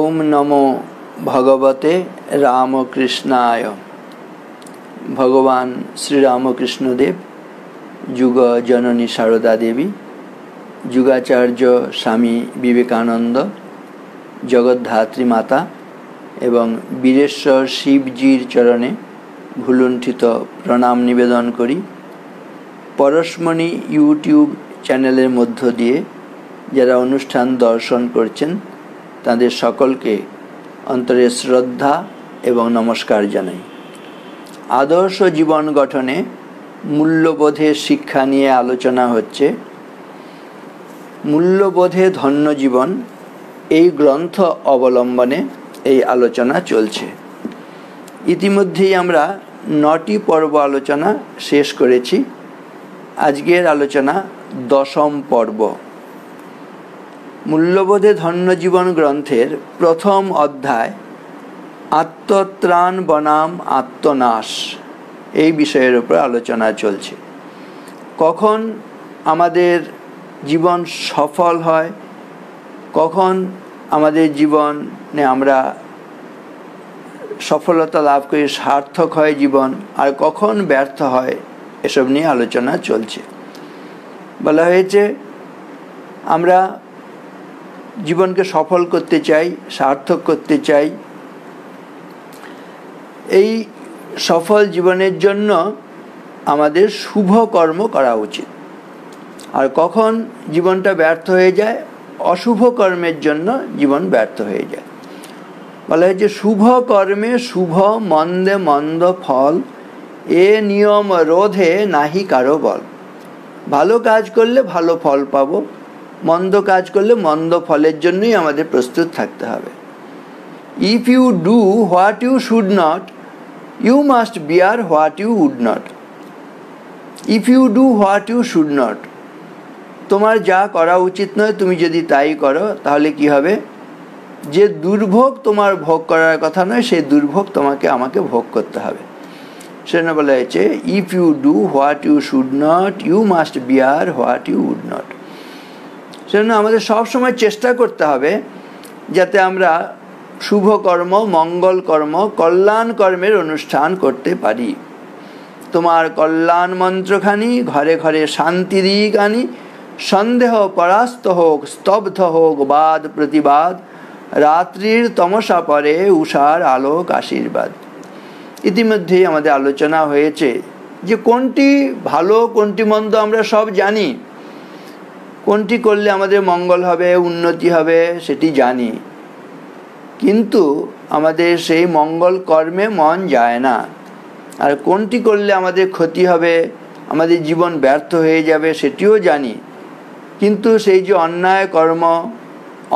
ओम नमो भगवते रामकृष्णाय। भगवान श्री रामकृष्ण देव, जुग जननी शारदा देवी, जुगाचार्य स्वामी विवेकानंद, जगद्धात्री माता एवं वीरेश्वर शिवजीर चरणे भूलुंठित प्रणाम निवेदन करी। परशमणि यूट्यूब चैनलेर मध्य दिए যারা অনুষ্ঠান দর্শন করছেন তাদের সকলকে অন্তরে শ্রদ্ধা এবং নমস্কার জানাই। আদর্শ জীবন গঠনে মূল্যবোধের শিক্ষা নিয়ে আলোচনা হচ্ছে। মূল্যবোধে ধন্য জীবন এই গ্রন্থ অবলম্বনে এই আলোচনা চলছে। ইতিমধ্যেই আমরা 9টি পর্ব আলোচনা শেষ করেছি। আজকের আলোচনা 10ম পর্ব। মূল্যবোধে ধন্য জীবন গ্রন্থের প্রথম অধ্যায় আত্মত্রাণ বনাম আত্মনাশ এই বিষয়ের উপর আলোচনা চলছে। কখন আমাদের জীবন সফল হয়, কখন আমাদের জীবনে আমরা সফলতা লাভ করে সার্থক হয় জীবন, আর কখন ব্যর্থ হয়, এসব নিয়ে আলোচনা চলছে। বলা হয়েছে আমরা জীবনকে সফল করতে চাই, সার্থক করতে চাই। এই সফল জীবনের জন্য আমাদের শুভ কর্ম করা উচিত। আর কখন জীবনটা ব্যর্থ হয়ে যায়, অশুভ কর্মের জন্য জীবন ব্যর্থ হয়ে যায়। বলা হয় যে শুভ কর্মে শুভ, মন্দে মন্দ ফল, এ নিয়ম রোধে নাহি কারো বল। ভালো কাজ করলে ভালো ফল পাবো, মন্দ কাজ করলে মন্দ ফলের জন্যই আমাদের প্রস্তুত থাকতে হবে। If you do what you should not, you must bear what you would not. If you do what you should not, তোমার যা করা উচিত নয় তুমি যদি তাই করো, তাহলে কি হবে? যে দুর্ভোগ তোমার ভোগ করার কথা নয়, সেই দুর্ভোগ আমাকে ভোগ করতে হবে। সেজন্য বলা হয়েছে if you do what you should not, you must bear what you would not. সেজন্য আমাদের সবসময় চেষ্টা করতে হবে যাতে আমরা শুভ কর্ম, মঙ্গল কর্ম, কল্যাণ কর্মের অনুষ্ঠান করতে পারি। তোমার কল্যাণ মন্ত্রখানি ঘরে ঘরে শান্তি দিক আনি, সন্দেহ পরাস্ত হোক, স্তব্ধ হোক বাদ প্রতিবাদ, রাত্রির তমসা পরে উষার আলোক আশীর্বাদ। ইতিমধ্যেই আমাদের আলোচনা হয়েছে যে কোনটি ভালো কোনটি মন্দ আমরা সব জানি, কোনটি করলে আমাদের মঙ্গল হবে, উন্নতি হবে সেটি জানি, কিন্তু আমাদের সেই মঙ্গল কর্মে মন যায় না। আর কোনটি করলে আমাদের ক্ষতি হবে, আমাদের জীবন ব্যর্থ হয়ে যাবে সেটিও জানি, কিন্তু সেই যে অন্যায় কর্ম,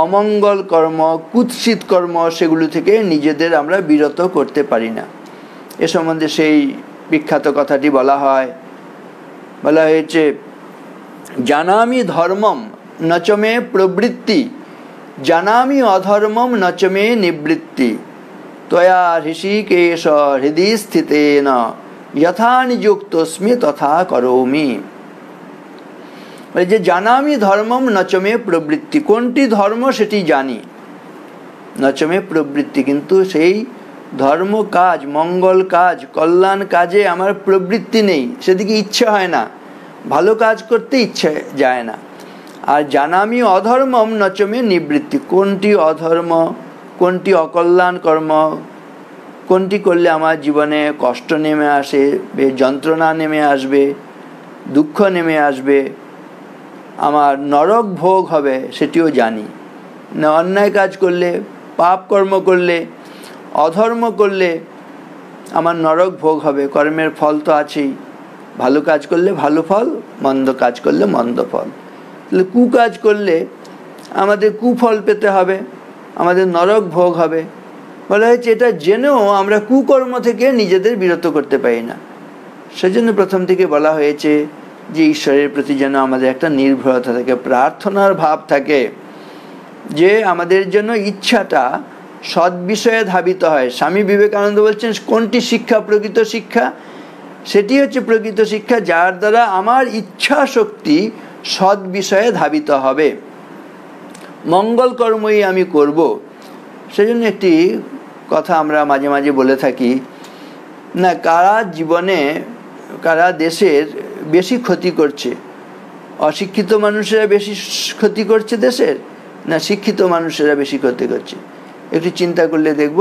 অমঙ্গল কর্ম, কুৎসিত কর্ম, সেগুলো থেকে নিজেদের আমরা বিরত করতে পারি না। এ সম্বন্ধে সেই বিখ্যাত কথাটি বলা হয়েছে জানামি ধর্মম নচমে প্রবৃত্তি, জানামি অধর্মম নচমে নিবৃত্তি, ত্বয়া ঋষিকেশ হৃদি স্থিতেন যথা নিযুক্তস্মি তথা করোমি। যে জানামি ধর্মম নচমে প্রবৃত্তি, কোনটি ধর্ম সেটি জানি, নচমে প্রবৃত্তি, কিন্তু সেই ধর্ম কাজ, মঙ্গল কাজ, কল্যাণ কাজে আমার প্রবৃত্তি নেই, সেদিকে ইচ্ছে হয় না, ভালো কাজ করতে ইচ্ছে যায় না। আর জানামি অধর্মম নচমে নিবৃত্তি, কোনটি অধর্ম, কোনটি অকল্যাণ কর্ম, কোনটি করলে আমার জীবনে কষ্ট নেমে আসে, যন্ত্রণা নেমে আসবে, দুঃখ নেমে আসবে, আমার নরক ভোগ হবে, সেটিও জানি না। অন্যায় কাজ করলে, পাপ কর্ম করলে, অধর্ম করলে আমার নরক ভোগ হবে, কর্মের ফল তো আছেই। ভালো কাজ করলে ভালো ফল, মন্দ কাজ করলে মন্দ ফল। তাহলে কুকাজ করলে আমাদের কুফল পেতে হবে, আমাদের নরক ভোগ হবে। বলা হয়েছে এটা জেনেও আমরা কুকর্ম থেকে নিজেদের বিরত করতে পারি না। সেজন্য প্রথম থেকে বলা হয়েছে যে ঈশ্বরের প্রতি যেন আমাদের একটা নির্ভরতা থাকে, প্রার্থনার ভাব থাকে, যে আমাদের জন্য ইচ্ছাটা সৎ বিষয়ে ধাবিত হয়। স্বামী বিবেকানন্দ বলছেন কোনটি শিক্ষা প্রকৃত শিক্ষা? সেটি হচ্ছে প্রকৃত শিক্ষা যার দ্বারা আমার ইচ্ছা শক্তি সৎ বিষয়ে ধাবিত হবে, মঙ্গল কর্মই আমি করব, সেজন্য একটি কথা আমরা মাঝে মাঝে বলে থাকি, না কারা দেশের বেশি ক্ষতি করছে, অশিক্ষিত মানুষেরা বেশি ক্ষতি করছে দেশের, না শিক্ষিত মানুষেরা বেশি ক্ষতি করছে? একটু চিন্তা করলে দেখব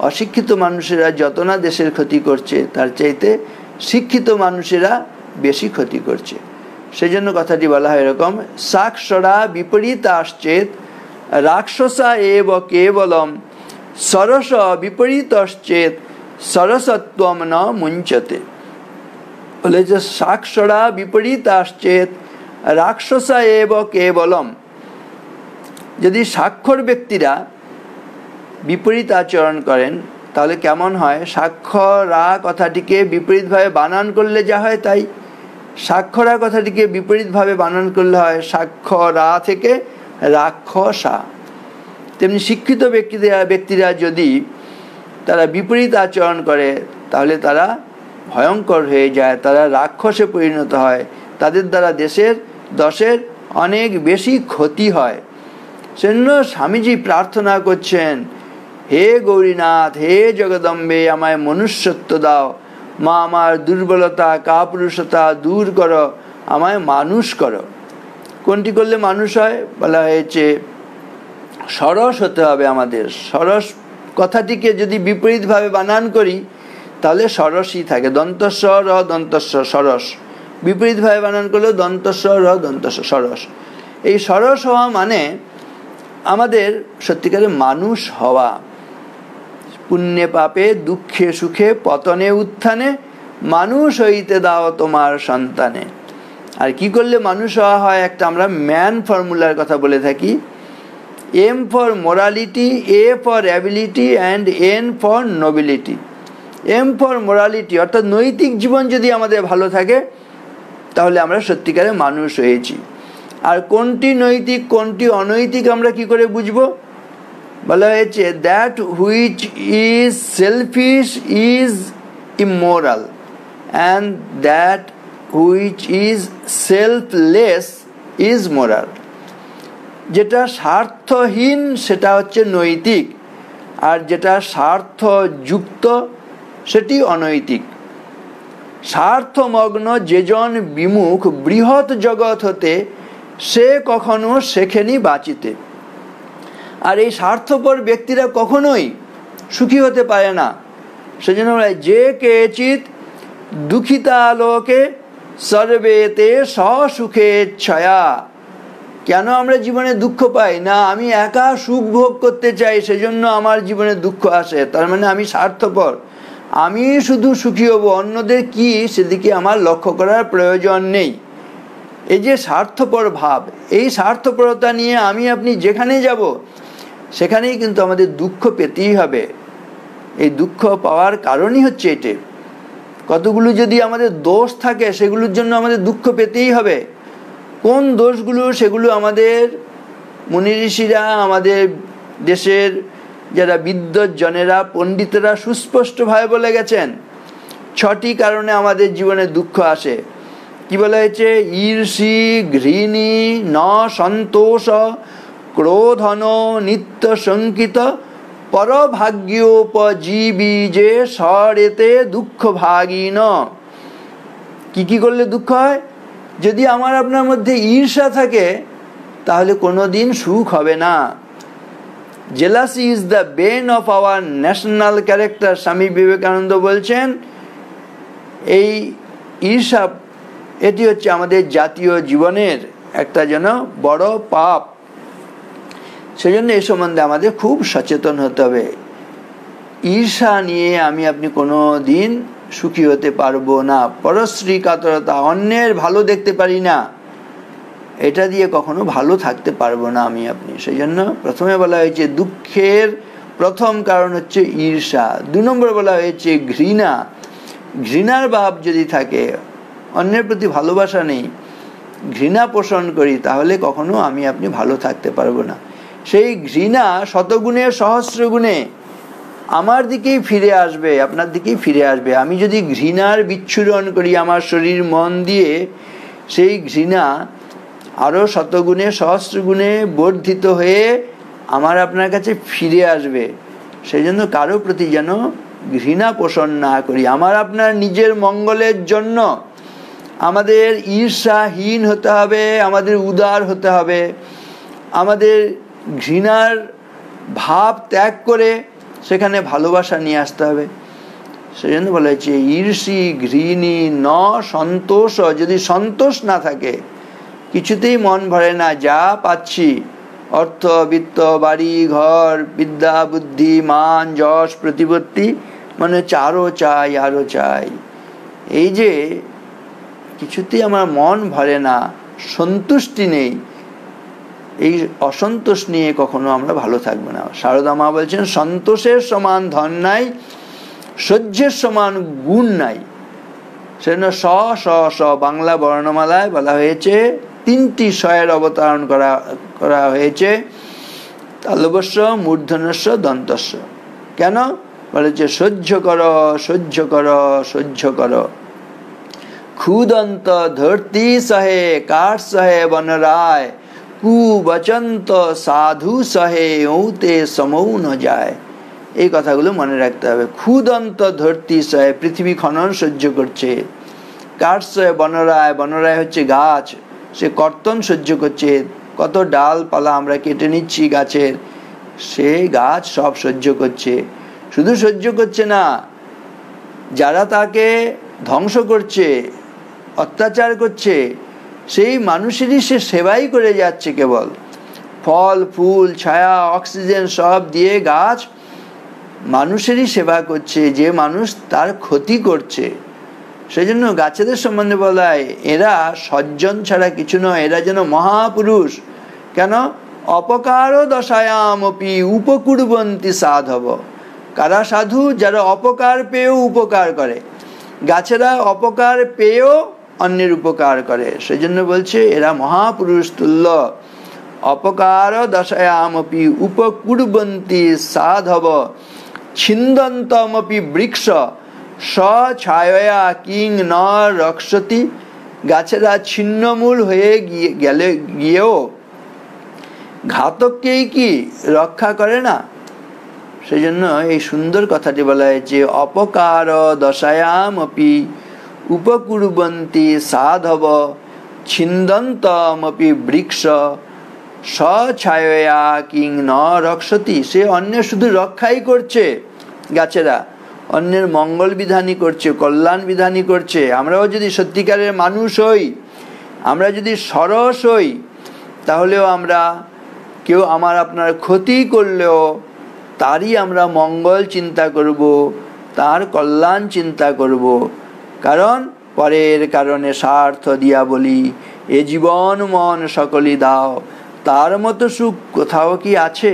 অশিক্ষিত মানুষেরা যত না দেশের ক্ষতি করছে তার চাইতে শিক্ষিত মানুষেরা বেশি ক্ষতি করছে। সেজন্য কথাটি বলা হয় এরকম, সাক্ষরা বিপরীতাশ্চেত রাক্ষসা এব কেবলম সরস বিপরীতশ্চেত সরসত্বম ন মুঞ্চতে। বলে যে সাক্ষরা বিপরীতাশ্চেত রাক্ষসা এব কেবলম, যদি সাক্ষর ব্যক্তিরা বিপরীত আচরণ করেন তাহলে কেমন হয়? সাক্ষরা কথাটিকে বিপরীতভাবে বানান করলে যা হয় তাই, সাক্ষরা কথাটিকে বিপরীতভাবে বানান করলে হয় সাক্ষরা থেকে রাক্ষসা। তেমনি শিক্ষিত ব্যক্তিরা যদি তারা বিপরীত আচরণ করে তাহলে তারা ভয়ঙ্কর হয়ে যায়, তারা রাক্ষসে পরিণত হয়, তাদের দ্বারা দশের অনেক বেশি ক্ষতি হয়। সেজন্য স্বামীজি প্রার্থনা করছেন, হে গৌরীনাথ, হে জগদম্বে, আমায় মনুষ্যত্ব দাও, মা আমার দুর্বলতা কাপুরুষতা দূর করো, আমায় মানুষ করো। কোনটি করলে মানুষ হয়? বলা হয়েছে সরস হতে হবে আমাদের। সরস কথাটিকে যদি বিপরীতভাবে বানান করি তাহলে সরসই থাকে, দন্তস্ব র দন্তস্ব সরস। বিপরীতভাবে বানান করলে দন্তস্ব র দন্তস্ব সরস। এই সরস হওয়া মানে আমাদের সত্যিকারে মানুষ হওয়া। পুণ্যে পাপে দুঃখে সুখে পতনে উত্থানে মানুষ হইতে দাও তোমার সন্তানে। আর কি করলে মানুষ হওয়া হয়? একটা আমরা ম্যান ফর্মুলার কথা বলে থাকি, M for morality, A for ability and N for nobility. M for morality অর্থাৎ নৈতিক জীবন যদি আমাদের ভালো থাকে তাহলে আমরা সত্যিকারে মানুষ হয়েছি। আর কোনটি নৈতিক কোনটি অনৈতিক আমরা কি করে বুঝবো? বলা হয়েছে that which is shellfish is immoral and that which is selfless is moral. যেটা স্বার্থহীন সেটা হচ্ছে নৈতিক, আর যেটা স্বার্থযুক্ত সেটি অনৈতিক। স্বার্থমগ্ন যেজন বিমুখ বৃহৎ জগৎ হতে, সে কখনো শেখেনি বাঁচিতে। আর এই স্বার্থপর ব্যক্তিরা কখনোই সুখী হতে পারে না। সেজন্য যে কেচিৎ দুঃখিতা লোকে সর্বেতে সুখে ছয়া। কেন আমরা জীবনে দুঃখ পাই? না আমি একা সুখ ভোগ করতে চাই সেজন্য আমার জীবনে দুঃখ আসে, তার মানে আমি স্বার্থপর। আমি শুধু সুখী হব, অন্যদের কি সেদিকে আমার লক্ষ্য করার প্রয়োজন নেই। এই যে স্বার্থপর ভাব, এই স্বার্থপরতা নিয়ে আমি আপনি যেখানে যাব সেখানেই কিন্তু আমাদের দুঃখ পেতেই হবে। এই দুঃখ পাওয়ার কারণই হচ্ছে এটি। কতগুলো যদি আমাদের দোষ থাকে সেগুলোর জন্য আমাদের দুঃখ পেতেই হবে। কোন দোষগুলো? সেগুলো আমাদের মুনি ঋষিরা, আমাদের দেশের যারা বিদ্বজ্জনেরা পণ্ডিতেরা সুস্পষ্টভাবে বলে গেছেন। 6টি কারণে আমাদের জীবনে দুঃখ আসে। কি বলা হয়েছে? ঈর্ষি, ঘৃণী, ন সন্তোষ, ক্রোধন, নিত্য শঙ্কিত, পরভাগ্যোপজীবী যে সরেতে দুঃখ ভাগিন। কি করলে দুঃখ হয়? যদি আমার আপনার মধ্যে ঈর্ষা থাকে তাহলে কোনোদিন সুখ হবে না। Jealousy is the Ben of our national character. স্বামী বিবেকানন্দ বলছেন এই ঈর্ষা এটি হচ্ছে আমাদের জাতীয় জীবনের একটা যেন বড় পাপ। সেজন্য এই সম্বন্ধে আমাদের খুব সচেতন হতে হবে। ঈর্ষা নিয়ে আমি আপনি কোনো দিন সুখী হতে পারবো না। পরশ্রী কাতরতা, অন্যের ভালো দেখতে পারি না, এটা দিয়ে কখনো ভালো থাকতে পারবো না আমি আপনি। সেই জন্য প্রথমে বলা হয়েছে দুঃখের প্রথম কারণ হচ্ছে ঈর্ষা। 2 নম্বর বলা হয়েছে ঘৃণা। ঘৃণার ভাব যদি থাকে, অন্যের প্রতি ভালোবাসা নেই, ঘৃণা পোষণ করি, তাহলে কখনো আমি আপনি ভালো থাকতে পারবো না। সেই ঘৃণা শতগুণে সহস্র গুণে আমার দিকেই ফিরে আসবে, আপনার দিকেই ফিরে আসবে। আমি যদি ঘৃণার বিচ্ছুরণ করি আমার শরীর মন দিয়ে, সেই ঘৃণা আরও শতগুণে সহস্র গুণে বর্ধিত হয়ে আমার আপনার কাছে ফিরে আসবে, সেই জন্য কারো প্রতি যেন ঘৃণা পোষণ না করি। আমার আপনার নিজের মঙ্গলের জন্য আমাদের ঈর্ষাহীন হতে হবে, আমাদের উদার হতে হবে, আমাদের ঘৃণার ভাব ত্যাগ করে সেখানে ভালোবাসা নিয়ে আসতে হবে। সেই জন্য বলা হয়েছে ঈর্ষি ঘৃণী ন সন্তোষ। যদি সন্তোষ না থাকে, কিছুতেই মন ভরে না, যা পাচ্ছি অর্থ বিত্ত বাড়ি ঘর বিদ্যা বুদ্ধি মান যশ প্রতিপত্তি, মানে হচ্ছে আরও চাই আরও চাই, এই যে কিছুতেই আমার মন ভরে না, সন্তুষ্টি নেই, এই অসন্তোষ নিয়ে কখনো আমরা ভালো থাকবো না। সারদা মা বলছেন সন্তোষের সমান ধন নাই, সহ্যের সমান গুণ নাই। সেজন্য স স স বাংলা বর্ণমালায় বলা হয়েছে, 3টি শয়ের অবতারণ করা হয়েছে, তালবস্য মূর্ধন্যস্য দন্তস্য। কেন বলেছে? সহ্য কর সহ্য কর সহ্য কর। ক্ষুদন্ত ধরতি সহে কাঠ সহে বনরায়, কুবচন্ত সাধু সহে ওতে সমৌন যায়। এই কথাগুলো মনে রাখতে হবে। ক্ষুদন্ত ধরতি সহে, পৃথিবী খনন সহ্য করছে। কাঠ সহে বনরায়, বনরায় হচ্ছে গাছ, সে কর্তন সহ্য করছে, কত ডালপালা আমরা কেটে নিচ্ছি গাছের, সে গাছ সব সহ্য করছে। শুধু সহ্য করছে না, যারা তাকে ধ্বংস করছে অত্যাচার করছে সেই মানুষেরই সে সেবাই করে যাচ্ছে। কেবল ফল ফুল ছায়া অক্সিজেন সব দিয়ে গাছ মানুষেরই সেবা করছে, যে মানুষ তার ক্ষতি করছে। সেই জন্য গাছেদের সম্বন্ধে বলা হয় এরা সজ্জন ছাড়া কিছু নয়, এরা যেন মহাপুরুষ। কেন? অপকার দশায়ামপি উপকুর্বন্তি সাধব। কারা সাধু? যারা অপকার পেয়েও উপকার করে। গাছেরা অপকার পেয়েও অন্যের উপকার করে, সেজন্য বলছে এরা মহাপুরুষ তুল্য। অপকার দশায়ামপি উপকুর্বন্তি সাধব, ছিন্দন্তমপি বৃক্ষ স্বছায়া কিং ন রক্ষতি। গাছেরা ছিন্নমূল হয়ে গিয়েও ঘাতককেই কি রক্ষা করে না? সেই জন্য এই সুন্দর কথাটি বলা হয়েছে, অপকার দশায়ামপি উপকুর্বন্তি সাধব, ছিন্দন্তমপি বৃক্ষ স্বছায়া কিং ন রক্ষতি। সে অন্যের শুধু রক্ষাই করছে, গাছেরা অন্যের মঙ্গল বিধানই করছে, কল্যাণ বিধানই করছে। আমরাও যদি সত্যিকারের মানুষ হই, আমরা যদি সরস হই, তাহলেও আমরা কেউ আমার আপনার ক্ষতি করলেও তারই আমরা মঙ্গল চিন্তা করব, তার কল্যাণ চিন্তা করব। কারণ পরের কারণে স্বার্থ দিয়া বলি, এ জীবন মন সকলই দাও, তার মতো সুখ কোথাও কি আছে?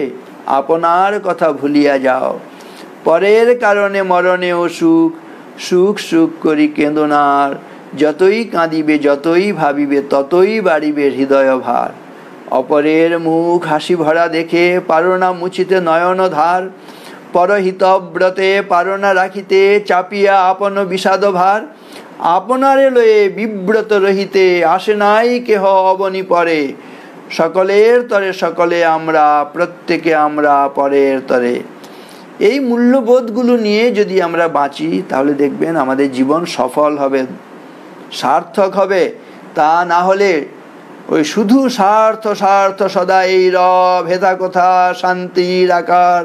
আপনার কথা ভুলিয়া যাও। পরের কারণে মরণেও সুখ, সুখ সুখ করি কেঁদনার, যতই কাঁদিবে যতই ভাবিবে ততই বাড়িবে হৃদয় ভার। অপরের মুখ হাসি ভরা দেখে পারো না মুছিতে নয়ন ধার, পরহিতব্রতে পারো না রাখিতে চাপিয়া আপন বিষাদ ভার। আপনারে লয়ে বিব্রত রহিতে আসে নাই কেহ অবনি পরে, সকলের তরে সকলে আমরা, প্রত্যেকে আমরা পরের তরে। এই মূল্যবোধগুলো নিয়ে যদি আমরা বাঁচি, তাহলে দেখবেন আমাদের জীবন সফল হবে, সার্থক হবে। তা না হলে ওই শুধু স্বার্থ স্বার্থ সদা এই রব হেতা কথা শান্তির আকার,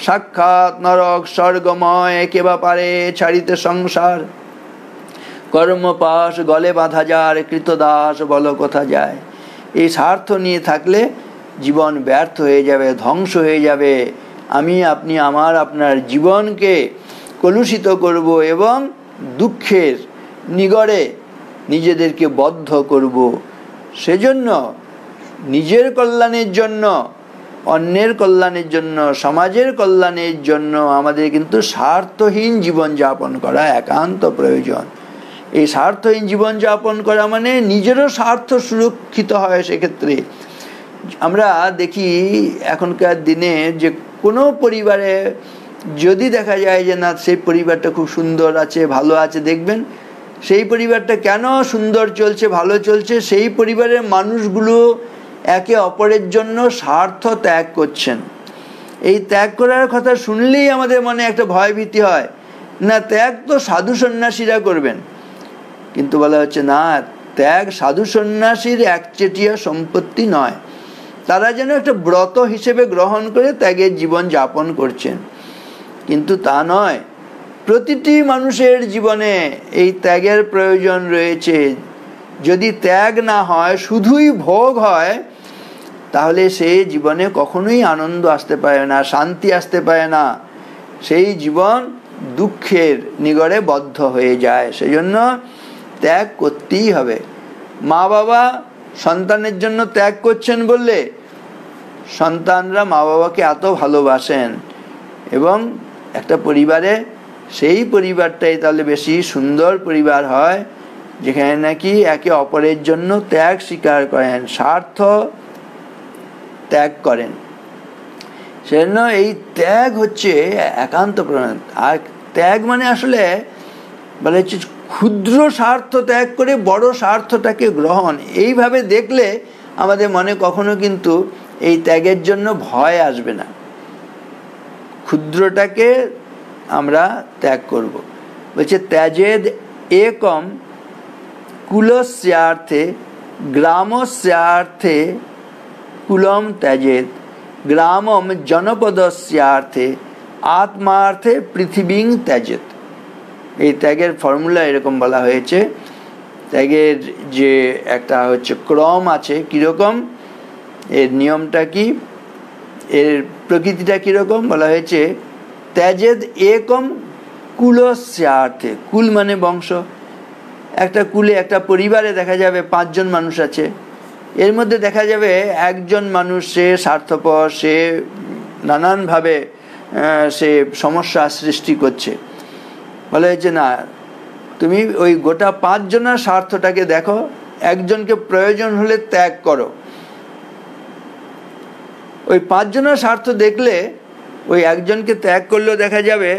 সাক্ষাৎ নরক স্বর্গময় কেবা পারে ছাড়িতে সংসার। কর্মপাশ গলে বাঁধা যার কৃতদাস বল কোথা যায়। এই স্বার্থ নিয়ে থাকলে জীবন ব্যর্থ হয়ে যাবে, ধ্বংস হয়ে যাবে। আমি আপনি আমার আপনার জীবনকে কলুষিত করব এবং দুঃখের নিগড়ে নিজেদেরকে বদ্ধ করব। সেজন্য নিজের কল্যাণের জন্য, অন্যের কল্যাণের জন্য, সমাজের কল্যাণের জন্য আমাদের কিন্তু স্বার্থহীন জীবনযাপন করা একান্ত প্রয়োজন। এই স্বার্থহীন জীবনযাপন করা মানে নিজেরও স্বার্থ সুরক্ষিত হয়। সেক্ষেত্রে আমরা দেখি এখনকার দিনে যে কোনো পরিবারে যদি দেখা যায় যে না সেই পরিবারটা খুব সুন্দর আছে, ভালো আছে, দেখবেন সেই পরিবারটা কেন সুন্দর চলছে, ভালো চলছে, সেই পরিবারের মানুষগুলো একে অপরের জন্য স্বার্থ ত্যাগ করছেন। এই ত্যাগ করার কথা শুনলেই আমাদের মনে একটা ভয়ভীতি হয়, না ত্যাগ তো সাধু সন্ন্যাসীরা করবেন। কিন্তু বলা হচ্ছে না, ত্যাগ সাধু সন্ন্যাসীর একচেটিয়া সম্পত্তি নয়, তারা যেন একটা ব্রত হিসেবে গ্রহণ করে ত্যাগের জীবন যাপন করছেন। কিন্তু তা নয়, প্রতিটি মানুষের জীবনে এই ত্যাগের প্রয়োজন রয়েছে। যদি ত্যাগ না হয়, শুধুই ভোগ হয়, তাহলে সেই জীবনে কখনোই আনন্দ আসতে পারে না, শান্তি আসতে পারে না, সেই জীবন দুঃখের নিগড়ে বদ্ধ হয়ে যায়। সেজন্য ত্যাগ করতেই হবে। মা বাবা সন্তানের জন্য ত্যাগ করছেন বললে সন্তানরা মা বাবাকে এত ভালোবাসেন, এবং একটা পরিবারে সেই পরিবারটাই তাহলে বেশি সুন্দর পরিবার হয় যেখানে নাকি একে অপরের জন্য ত্যাগ স্বীকার করেন, স্বার্থ ত্যাগ করেন। সেজন্য এই ত্যাগ হচ্ছে একান্ত প্রণাম। আর ত্যাগ মানে আসলে বলা হচ্ছে ক্ষুদ্র স্বার্থ ত্যাগ করে বড় স্বার্থটাকে গ্রহণ। এইভাবে দেখলে আমাদের মনে কখনো কিন্তু এই ত্যাগের জন্য ভয় আসবে না। ক্ষুদ্রটাকে আমরা ত্যাগ করব। বলছে ত্যাজেদ একম কুলস্যার্থে গ্রামস্যার্থে কুলম ত্যাজেদ গ্রামম জনপদস্যার্থে আত্মার্থে পৃথিবীং ত্যাজেদ। এই ত্যাগের ফর্মুলা এরকম বলা হয়েছে। ত্যাগের যে একটা হচ্ছে ক্রম আছে, কীরকম এর নিয়মটা কি, এর প্রকৃতিটা কীরকম বলা হয়েছে। ত্যাজেদ একম কুলস্যার্থে, কুল মানে বংশ। একটা কুলে, একটা পরিবারে দেখা যাবে 5 জন মানুষ আছে, এর মধ্যে দেখা যাবে একজন মানুষ সে স্বার্থপর, সে নানানভাবে সে সমস্যা সৃষ্টি করছে। বলা হয়েছে না, তুমি ওই গোটা 5 জনের স্বার্থটাকে দেখো, একজনকে প্রয়োজন হলে ত্যাগ করো। ওই 5 জনের স্বার্থ দেখলে ওই একজনকে ত্যাগ করলেও দেখা যাবে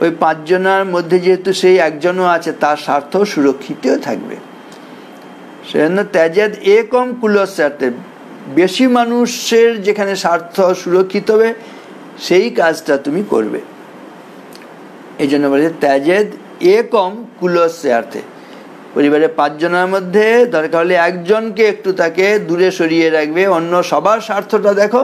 ওই 5 জনের মধ্যে যেহেতু সেই একজনও আছে, তার স্বার্থ সুরক্ষিত থাকবে। সেজন্য ত্যাজেদ একম কুলস্যার্থে, বেশি মানুষের যেখানে স্বার্থ সুরক্ষিত হবে সেই কাজটা তুমি করবে। এই জন্য বলেছে ত্যাজেদ একম কুলস্যার্থে। পরিবারের 5 জনের মধ্যে দরকার হলে একজনকে একটু তাকে দূরে সরিয়ে রাখবে, অন্য সবার স্বার্থটা দেখো,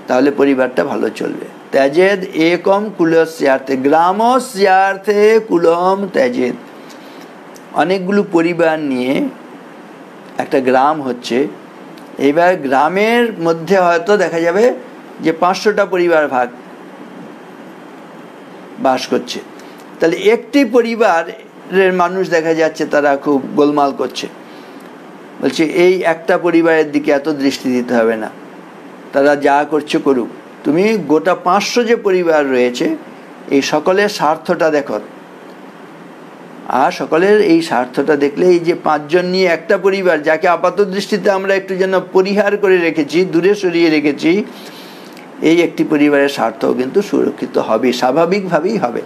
তাহলে পরিবারটা ভালো চলবে। ত্যাজেদ একম কুলস্যার্থে গ্রামস্যার্থে কুলম ত্যাজেদ। অনেকগুলো পরিবার নিয়ে একটা গ্রাম হচ্ছে, এইবার গ্রামের মধ্যে হয়তো দেখা যাবে যে 500টা পরিবার বাস করছে। তাহলে একটি পরিবারের মানুষ দেখা যাচ্ছে তারা খুব গোলমাল করছে। বলছে এই একটা পরিবারের দিকে এত দৃষ্টি দিতে হবে না, তারা যা করছে করুক, তুমি গোটা 500 যে পরিবার রয়েছে এই সকলের স্বার্থটা দেখো। আর সকলের এই স্বার্থটা দেখলে এই যে 5 জন নিয়ে একটা পরিবার, যাকে আপাত দৃষ্টিতে আমরা একটু যেন পরিহার করে রেখেছি, দূরে সরিয়ে রেখেছি, এই একটি পরিবারের স্বার্থও কিন্তু সুরক্ষিত হবে, স্বাভাবিকভাবেই হবে।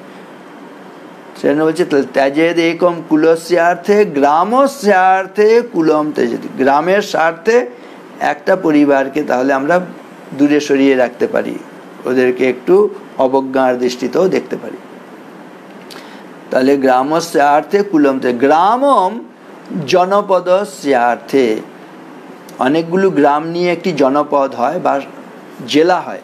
সেজন্য বলছে ত্যাজেদ একম কুলস্যার্থে গ্রামস্যার্থে কুলম ত্যাজেদ। গ্রামের স্বার্থে একটা পরিবারকে তাহলে আমরা দূরে সরিয়ে রাখতে পারি, ওদেরকে একটু অবজ্ঞার দৃষ্টিতেও দেখতে পারি। তাহলে গ্রামস্যার্থে কুলম ত্যাজেদ গ্রামম জনপদস্যার্থে। অনেকগুলো গ্রাম নিয়ে একটি জনপদ হয় বা জেলা হয়।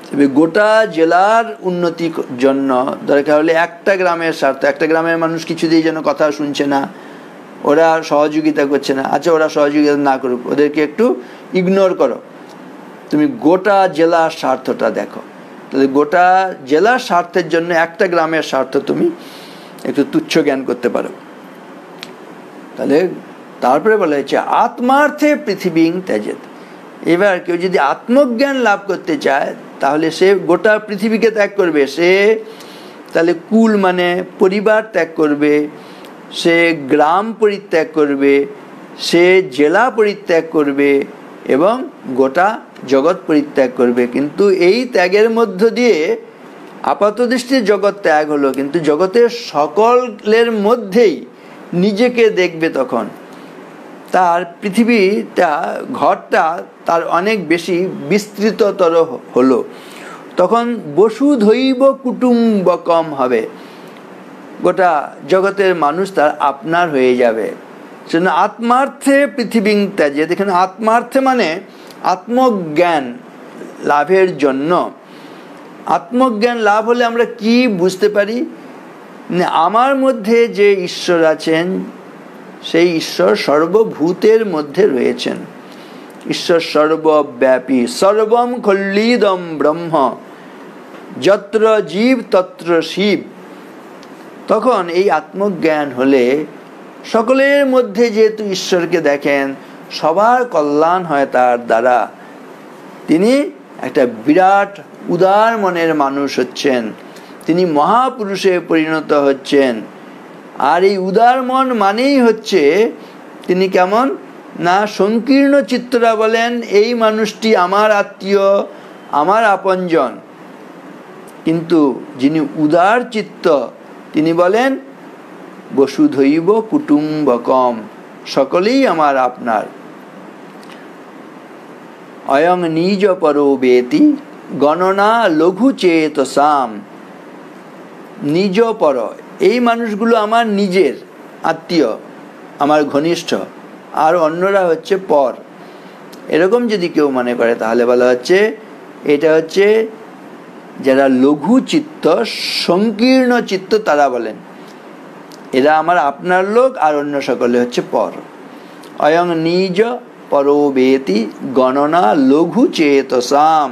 তবে গোটা জেলার উন্নতির জন্য দরকার হলে একটা গ্রামের স্বার্থ, একটা গ্রামের মানুষ কিছুতেই যেন কথা শুনছে না, ওরা সহযোগিতা করছে না, আচ্ছা ওরা সহযোগিতা না করুক, ওদেরকে একটু ইগনোর করো, তুমি গোটা জেলার স্বার্থটা দেখো। তাহলে গোটা জেলার স্বার্থের জন্য একটা গ্রামের স্বার্থ তুমি একটু তুচ্ছ জ্ঞান করতে পারো। তাহলে তারপরে বলা হয়েছে আত্মার্থে পৃথিবীং ত্যাজেদ। এবার কেউ যদি আত্মজ্ঞান লাভ করতে চায় তাহলে সে গোটা পৃথিবীকে ত্যাগ করবে। সে তাহলে কুল মানে পরিবার ত্যাগ করবে, সে গ্রাম পরিত্যাগ করবে, সে জেলা পরিত্যাগ করবে এবং গোটা জগৎ পরিত্যাগ করবে। কিন্তু এই ত্যাগের মধ্য দিয়ে আপাতদৃষ্টির জগৎ ত্যাগ হলো, কিন্তু জগতের সকলের মধ্যেই নিজেকে দেখবে তখন। তার পৃথিবীটা ঘরটা তার অনেক বেশি বিস্তৃততর হলো, তখন বসুধৈব কুটুম্বকম হবে, গোটা জগতের মানুষ তার আপনার হয়ে যাবে। সেজন্য আত্মার্থে পৃথিবীং ত্যাজ্য, দেখেন আত্মার্থে মানে আত্মজ্ঞান লাভের জন্য। আত্মজ্ঞান লাভ হলে আমরা কি বুঝতে পারি? আমার মধ্যে যে ঈশ্বর আছেন সেই ঈশ্বর সর্বভূতের মধ্যে রয়েছেন। ঈশ্বর সর্বব্যাপী, সর্বম খল্লিদম ব্রহ্ম, যত্র জীব তত্র শিব। তখন এই আত্মজ্ঞান হলে সকলের মধ্যে যেহেতু ঈশ্বরকে দেখেন, সবার কল্যাণ হয় তার দ্বারা। তিনি একটা বিরাট উদার মনের মানুষ হচ্ছেন, তিনি মহাপুরুষে পরিণত হচ্ছেন। আর এই উদার মন মানেই হচ্ছে তিনি কেমন না, সংকীর্ণ চিত্তরা বলেন এই মানুষটি আমার আত্মীয়, আমার আপনজন। কিন্তু যিনি উদার চিত্ত তিনি বলেন বসুধৈব কুটুম্বকম, সকলেই আমার আপনার। অয়ং নিজ পরো বেতি গণনা লঘু চেতসাম। নিজ পর, এই মানুষগুলো আমার নিজের আত্মীয়, আমার ঘনিষ্ঠ, আর অন্যরা হচ্ছে পর। এরকম যদি কেউ মনে করে তাহলে বলা হচ্ছে এটা হচ্ছে যারা লঘু চিত্ত, সংকীর্ণ চিত্ত, তারা বলেন এরা আমার আপনার লোক, আর অন্য সকলে হচ্ছে পর। অয়ং নিজ পরবেতি গণনা লঘু চেতসাম।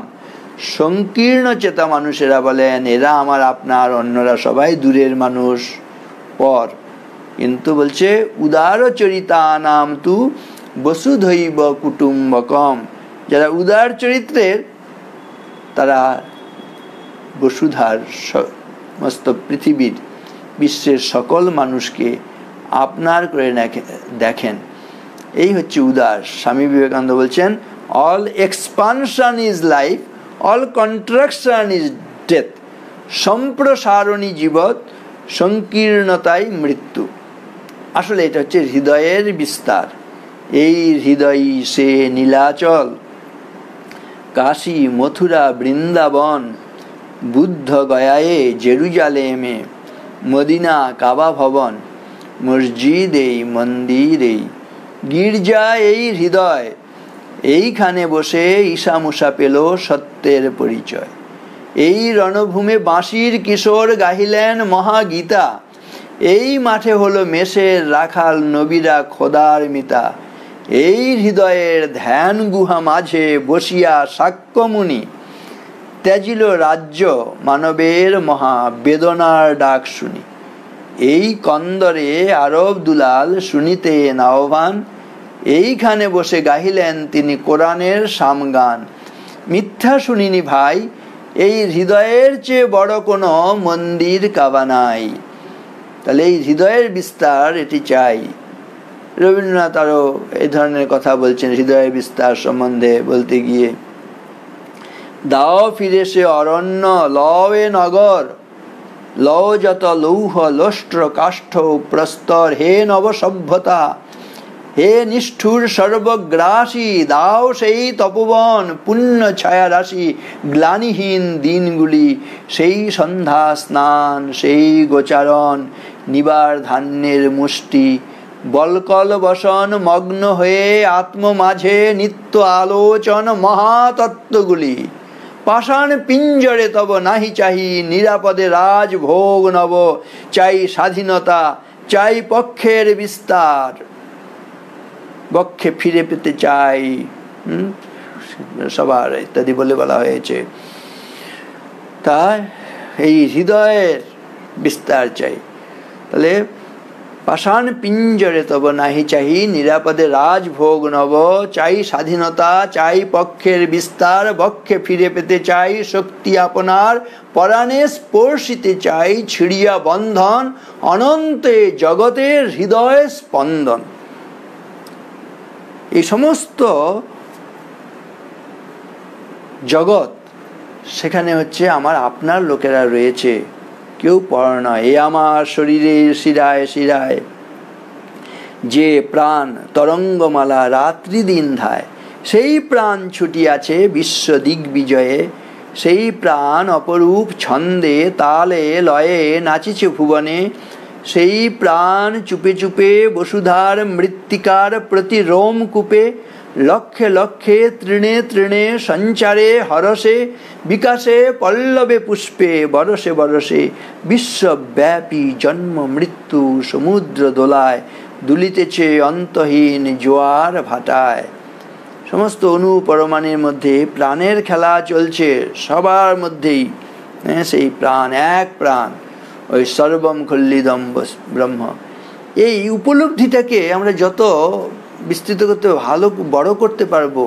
সংকীর্ণ চেতা মানুষেরা বলেন এরা আমার আপনার, অন্যরা সবাই দূরের মানুষ, পর। কিন্তু বলছে উদার চরিতা নাম তু বসুধৈব কুটুম্বকম, যারা উদার চরিত্রের তারা বসুধার সমস্ত পৃথিবীর বিশ্বের সকল মানুষকে আপনার করে দেখেন। এই হচ্ছে উদার। স্বামী বিবেকানন্দ বলছেন all expansion is life, all contraction is death, সম্প্রসারণী জীবত, সংকীর্ণতাই মৃত্যু। আসলে এটা হচ্ছে হৃদয়ের বিস্তার। এই হৃদয় সে নীলাচল, কাশী মথুরা বৃন্দাবন, বুদ্ধ গয়ায়ে জেরুজালেমে, মদিনা কাবা ভবন, মসজিদ এই মন্দির এই, গির্জা এই হৃদয়, এইখানে বসে ঈশামুষা পেল সত্যের পরিচয়। এই রণভূমে বাঁশির কিশোর গাহিলেন মহাগীতা, এই মাঠে হলো মেষের রাখাল নবীরা খোদার মিতা। এই হৃদয়ের ধ্যান গুহা মাঝে বসিয়া সাক্ষ্যমুনি, ত্যাজিল রাজ্য মানবের মহা বেদনার ডাক শুনি। এই কন্দরে আরব দুলাল শুনিতে আহ্বান, এইখানে বসে গাহিলেন তিনি কোরআনের সামগান। মিথ্যা শুনিনি ভাই, এই হৃদয়ের চেয়ে বড় কোনো মন্দির কাবা নাই। তাহলে এই হৃদয়ের বিস্তার এটি চাই। রবীন্দ্রনাথ আরো এই ধরনের কথা বলছেন হৃদয়ের বিস্তার সম্বন্ধে বলতে গিয়ে। দাও ফিরে সে অরণ্য, লওয়ে নগর, লও যত লৌহ লষ্ট্র কাষ্ঠ প্রস্তর, হে নব সভ্যতা, হে নিষ্ঠুর সর্বগ্রাসী, দাও সেই তপবন পুণ্য ছায়া রাশি, গ্লানিহীন দিনগুলি, সেই সন্ধ্যা স্নান, সেই গোচারণ, নিবার ধান্যের মুষ্টি, বলকল বসন মগ্ন হয়ে আত্ম মাঝে নিত্য আলোচন মহাতত্ত্বগুলি। পাষাণ পিঞ্জরে তব নাহি চাহি, নিরাপদে রাজভোগ নব, চাই স্বাধীনতা, চাই পক্ষের বিস্তার, বক্ষে ফিরে পেতে চাই সবার, ইত্যাদি বলে বলা হয়েছে। তাই এই হৃদয়ের বিস্তার চাই। তাহলে পাষাণ পিঞ্জরে তব নাহি চাহি, নিরাপদে রাজভোগ নব, চাই স্বাধীনতা, চাই পক্ষের বিস্তার, বক্ষে ফিরে পেতে চাই শক্তি আপনার, পরাণে স্পর্শিতে চাই ছিড়িয়া বন্ধন, অনন্তে জগতের হৃদয় স্পন্দন। এই সমস্ত জগৎ সেখানে হচ্ছে আমার আপনার লোকেরা রয়েছে, কেউ পর নয়। এ আমার শরীরের শিরায় শিরায় যে প্রাণ তরঙ্গমালা রাত্রি দিন ধায়, সেই প্রাণ ছুটিয়াছে বিশ্ব দিগ্বিজয়ে, সেই প্রাণ অপরূপ ছন্দে তালে লয়ে নাচিছে ভুবনে, সেই প্রাণ চুপে চুপে বসুধার মৃত্তিকার প্রতি রোম কূপে, লক্ষে লক্ষে তৃণে তৃণে সঞ্চারে হরসে, বিকাশে পল্লবে পুষ্পে বরসে বরসে, বিশ্বব্যাপী জন্ম মৃত্যু সমুদ্র দোলায়, দুলিতেছে অন্তহীন জোয়ার ভাটায়। সমস্ত অণু পরমাণুর মধ্যে প্রাণের খেলা চলছে, সবার মধ্যেই সেই প্রাণ, এক প্রাণ, ওই সর্বম খল্লিদম ব্রহ্ম। এই উপলব্ধিটাকে আমরা যত বিস্তৃত করতে, ভালো বড় করতে পারবো,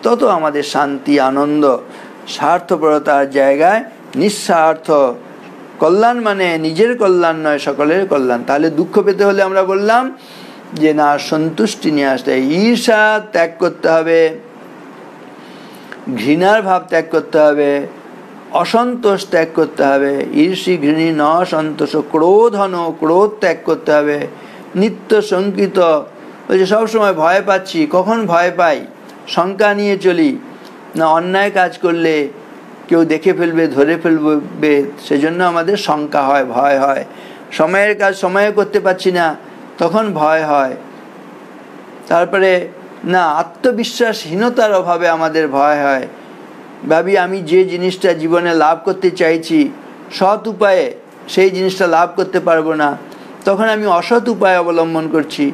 তত আমাদের শান্তি, আনন্দ, স্বার্থপরতার জায়গায় নিঃস্বার্থ কল্যাণ, মানে নিজের কল্যাণ নয়, সকলের কল্যাণ। তাহলে দুঃখ পেতে হলে আমরা বললাম যে না, সন্তুষ্টি নিয়ে আসতে হবে, ঈর্ষা ত্যাগ করতে হবে, ঘৃণার ভাব ত্যাগ করতে হবে, অসন্তোষ ত্যাগ করতে হবে, ঈর্ষি ঘৃণী ন সন্তোষ, ক্রোধন ক্রোধ ত্যাগ করতে হবে, নিত্য শঙ্কিত, ওই যে সবসময় ভয় পাচ্ছি, কখন ভয় পাই, শঙ্কা নিয়ে চলি, না অন্যায় কাজ করলে কেউ দেখে ফেলবে, ধরে ফেলবে, সেজন্য আমাদের শঙ্কা হয়, ভয় হয়, সময়ের কাজ সময়ে করতে পারছি না, তখন ভয় হয়। তারপরে না, আত্মবিশ্বাসহীনতার অভাবে আমাদের ভয় হয়, ভাবি আমি যে জিনিসটা জীবনে লাভ করতে চাইছি সৎ উপায়ে, সেই জিনিসটা লাভ করতে পারবো না, তখন আমি অসৎ উপায় অবলম্বন করছি,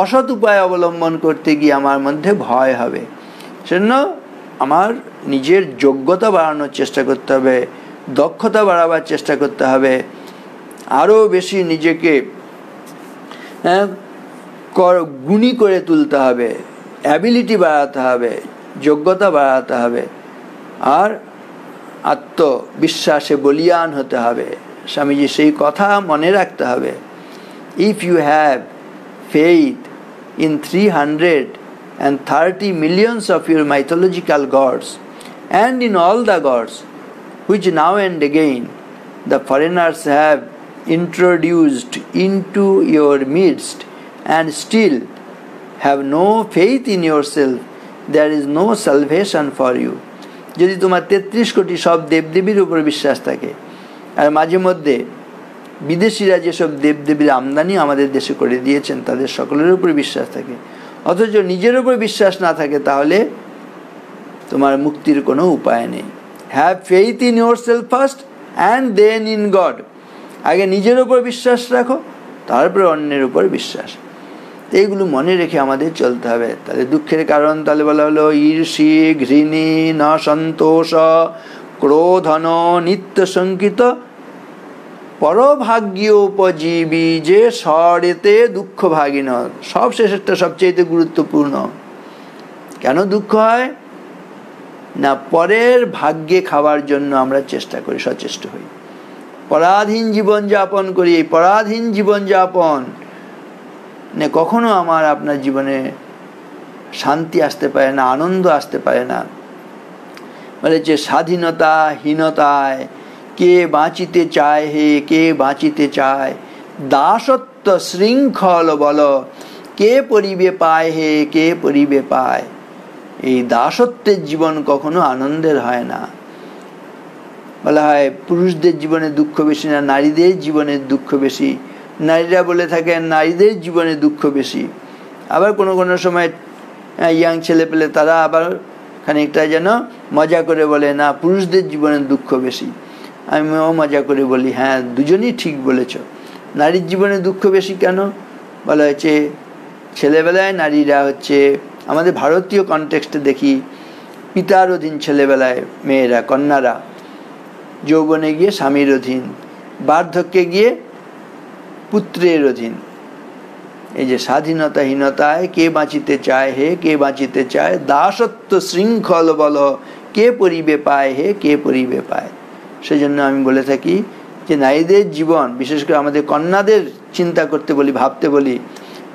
অসৎ উপায় অবলম্বন করতে গিয়ে আমার মধ্যে ভয় হবে। সেজন্য আমার নিজের যোগ্যতা বাড়ানোর চেষ্টা করতে হবে, দক্ষতা বাড়াবার চেষ্টা করতে হবে, আরও বেশি নিজেকে গুণী করে তুলতে হবে, অ্যাবিলিটি বাড়াতে হবে, যোগ্যতা বাড়াতে হবে, আর আত্মবিশ্বাসে বলিয়ান হতে হবে। স্বামীজি সেই কথা মনে রাখতে হবে। If you have faith in 330 millions of your mythological gods, and in all the gods which now and again the foreigners have introduced into your midst, and still have no faith in yourself, there is no salvation for you. যদি তোমার 33 কোটি সব দেবদেবীর উপর বিশ্বাস থাকে, আর মাঝে মধ্যে বিদেশিরা যেসব দেবদেবীর আমদানি আমাদের দেশে করে দিয়েছেন তাদের সকলের উপর বিশ্বাস থাকে, অথচ নিজের উপর বিশ্বাস না থাকে, তাহলে তোমার মুক্তির কোনো উপায় নেই। Have faith in yourself first and then in God. আগে নিজের উপর বিশ্বাস রাখো, তারপরে অন্যের উপর বিশ্বাস। এইগুলো মনে রেখে আমাদের চলতে হবে। তাহলে দুঃখের কারণ তাহলে বলা হলো ঈর্ষি, ঘৃণী, ন সন্তোষ, ক্রোধন, নিত্য শঙ্কিত, পরভাগ্য উপজীবী যে স্বরেতে দুঃখ ভাগিন। সব শেষেরটা সবচেয়ে গুরুত্বপূর্ণ। কেন দুঃখ হয় না, পরের ভাগ্যে খাওয়ার জন্য আমরা চেষ্টা করি, সচেষ্ট হই, পরাধীন জীবনযাপন করি। এই পরাধীন জীবনযাপন না কখনো আমার আপনার জীবনে শান্তি আসতে পারে না, আনন্দ আসতে পারে না। বলে যে স্বাধীনতাহীনতায় কে বাঁচিতে চায়, হে কে বাঁচিতে চায়, দাসত্ব শৃঙ্খল বল কে পরিবে পায়, হে কে পরিবে পায়। এই দাসত্বের জীবন কখনো আনন্দের হয় না। বলা হয় পুরুষদের জীবনে দুঃখ বেশি না, নারীদের জীবনে দুঃখ বেশি। নারীরা বলে থাকেন নারীদের জীবনে দুঃখ বেশি। আবার কোনো কোনো সময় ইয়াং ছেলে পেলে তারা আবার খানিকটা যেন মজা করে বলে না, পুরুষদের জীবনে দুঃখ বেশি। আমিও মজা করে বলি হ্যাঁ, দুজনই ঠিক বলেছ। নারীর জীবনে দুঃখ বেশি কেন বলা হয়েছে? ছেলেবেলায় নারীরা হচ্ছে, আমাদের ভারতীয় কনটেক্সটে দেখি, পিতার অধীন ছেলেবেলায় মেয়েরা, কন্যারা, যৌবনে গিয়ে স্বামীর অধীন, বার্ধক্যে গিয়ে পুত্রের অধীন। এই যে স্বাধীনতাহীনতায় কে বাঁচিতে চায়, হে কে বাঁচিতে চায়, দাসত্ব শৃঙ্খল বল কে পরিবে পায়, হে কে পরিবে পায়। সেজন্য আমি বলে থাকি যে নারীদের জীবন, বিশেষ করে আমাদের কন্যাদের চিন্তা করতে বলি, ভাবতে বলি,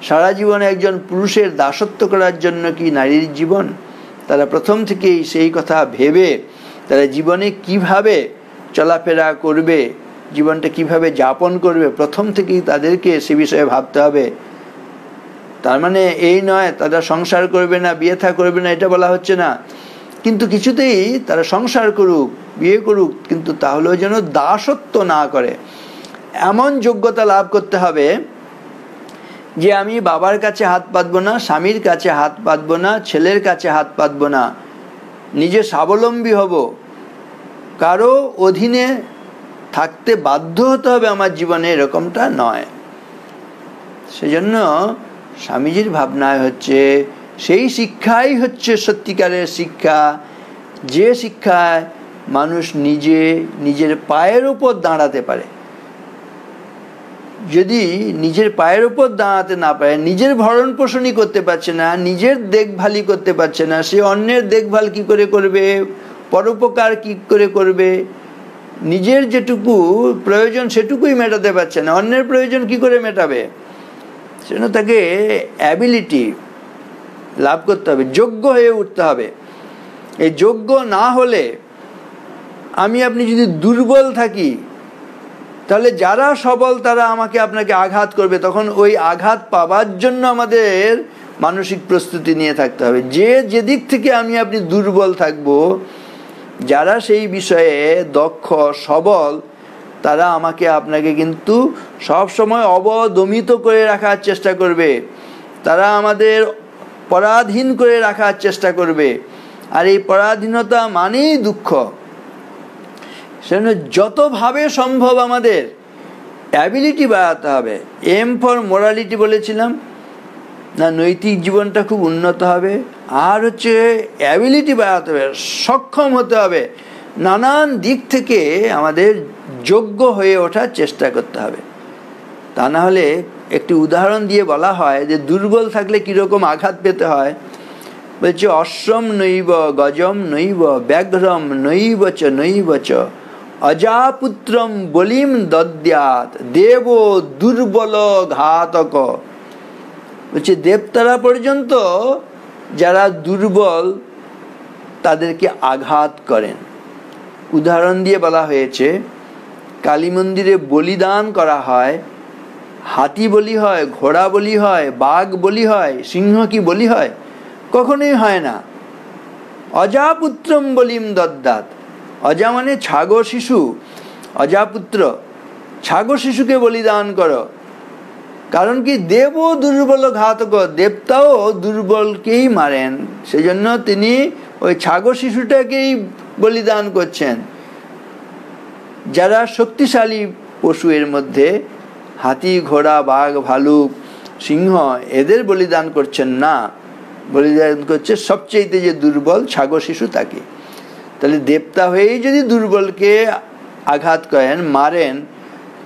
সারা জীবনে একজন পুরুষের দাসত্ব করার জন্য কি নারীর জীবন? তারা প্রথম থেকেই সেই কথা ভেবে তারা জীবনে কিভাবে চলাফেরা করবে, জীবনটা কিভাবে যাপন করবে, প্রথম থেকেই তাদেরকে সে বিষয়ে ভাবতে হবে। তার মানে এই নয় তারা সংসার করবে না, বিয়ে থা করবে না, এটা বলা হচ্ছে না। কিন্তু কিছুতেই তারা সংসার করুক, বিয়ে করুক, কিন্তু তাহলেও যেন দাসত্ব না করে। এমন যোগ্যতা লাভ করতে হবে যে আমি বাবার কাছে হাত পাতবো না, স্বামীর কাছে হাত পাতবো না, ছেলের কাছে হাত পাতবো না, নিজে স্বাবলম্বী হব, কারো অধীনে থাকতে বাধ্য হতে হবে আমার জীবনে, এরকমটা নয়। সেজন্য স্বামীজির ভাবনায় হচ্ছে সেই শিক্ষাই হচ্ছে সত্যিকারের শিক্ষা, যে শিক্ষায় মানুষ নিজের পায়ের উপর দাঁড়াতে পারে। যদি নিজের পায়ের উপর দাঁড়াতে না পারে, নিজের ভরণ পোষণই করতে পারছে না, নিজের দেখভালই করতে পারছে না, সে অন্যের দেখভাল কি করে করবে, পরোপকার কি করে করবে, নিজের যেটুকু প্রয়োজন সেটুকুই মেটাতে পারছে না, অন্যের প্রয়োজন কি করে মেটাবে? সেজন্য তাকে অ্যাবিলিটি লাভ করতে হবে, যোগ্য হয়ে উঠতে হবে। এই যোগ্য না হলে, আমি আপনি যদি দুর্বল থাকি, তাহলে যারা সবল তারা আপনাকে আঘাত করবে। তখন ওই আঘাত পাবার জন্য আমাদের মানসিক প্রস্তুতি নিয়ে থাকতে হবে। যে দিক থেকে আপনি দুর্বল থাকবো, যারা সেই বিষয়ে দক্ষ সবল, তারা আপনাকে কিন্তু সব সময় অবদমিত করে রাখার চেষ্টা করবে, তারা আমাদের পরাধীন করে রাখার চেষ্টা করবে। আর এই পরাধীনতা মানেই দুঃখ। সেজন্য যতভাবে সম্ভব আমাদের অ্যাবিলিটি বাড়াতে হবে। এম ফর মোরালিটি বলেছিলাম না, নৈতিক জীবনটা খুব উন্নত হবে। আর হচ্ছে অ্যাবিলিটি বাড়াতে হবে, সক্ষম হতে হবে, নানান দিক থেকে আমাদের যোগ্য হয়ে ওঠার চেষ্টা করতে হবে। তা না হলে একটি উদাহরণ দিয়ে বলা হয় যে দুর্বল থাকলে কীরকম আঘাত পেতে হয়। বলছে অশ্বম নৈব গজম নৈব ব্যাঘ্রম নৈব চ নৈব চ অজাপুত্রম বলিম দদ্যাৎ দেব দুর্বল ঘাতক। বলছে দেবতারা পর্যন্ত যারা দুর্বল তাদেরকে আঘাত করেন। উদাহরণ দিয়ে বলা হয়েছে কালী মন্দিরে বলিদান করা হয়, হাতি বলি হয়, ঘোড়া বলি হয়, বাঘ বলি হয়, সিংহ কি বলি হয়? কখনোই হয় না। অজাপুত্রম বলিম দদ্যাৎ। অজা মানে ছাগো শিশু, অজাপুত্র ছাগো শিশুকে বলিদান করো। কারণ কি? দেব দুর্বল ঘাতক, দেবতাও দুর্বলকেই মারেন। সেজন্য তিনি ওই ছাগো শিশুটাকেই বলিদান করছেন। যারা শক্তিশালী পশু, এর মধ্যে হাতি, ঘোড়া, বাঘ, ভালুক, সিংহ, এদের বলিদান করছেন না, বলিদান করছে সবচেয়ে যে দুর্বল ছাগো শিশু তাকে। তাহলে দেবতা হয়েই যদি দুর্বলকে আঘাত করেন, মারেন,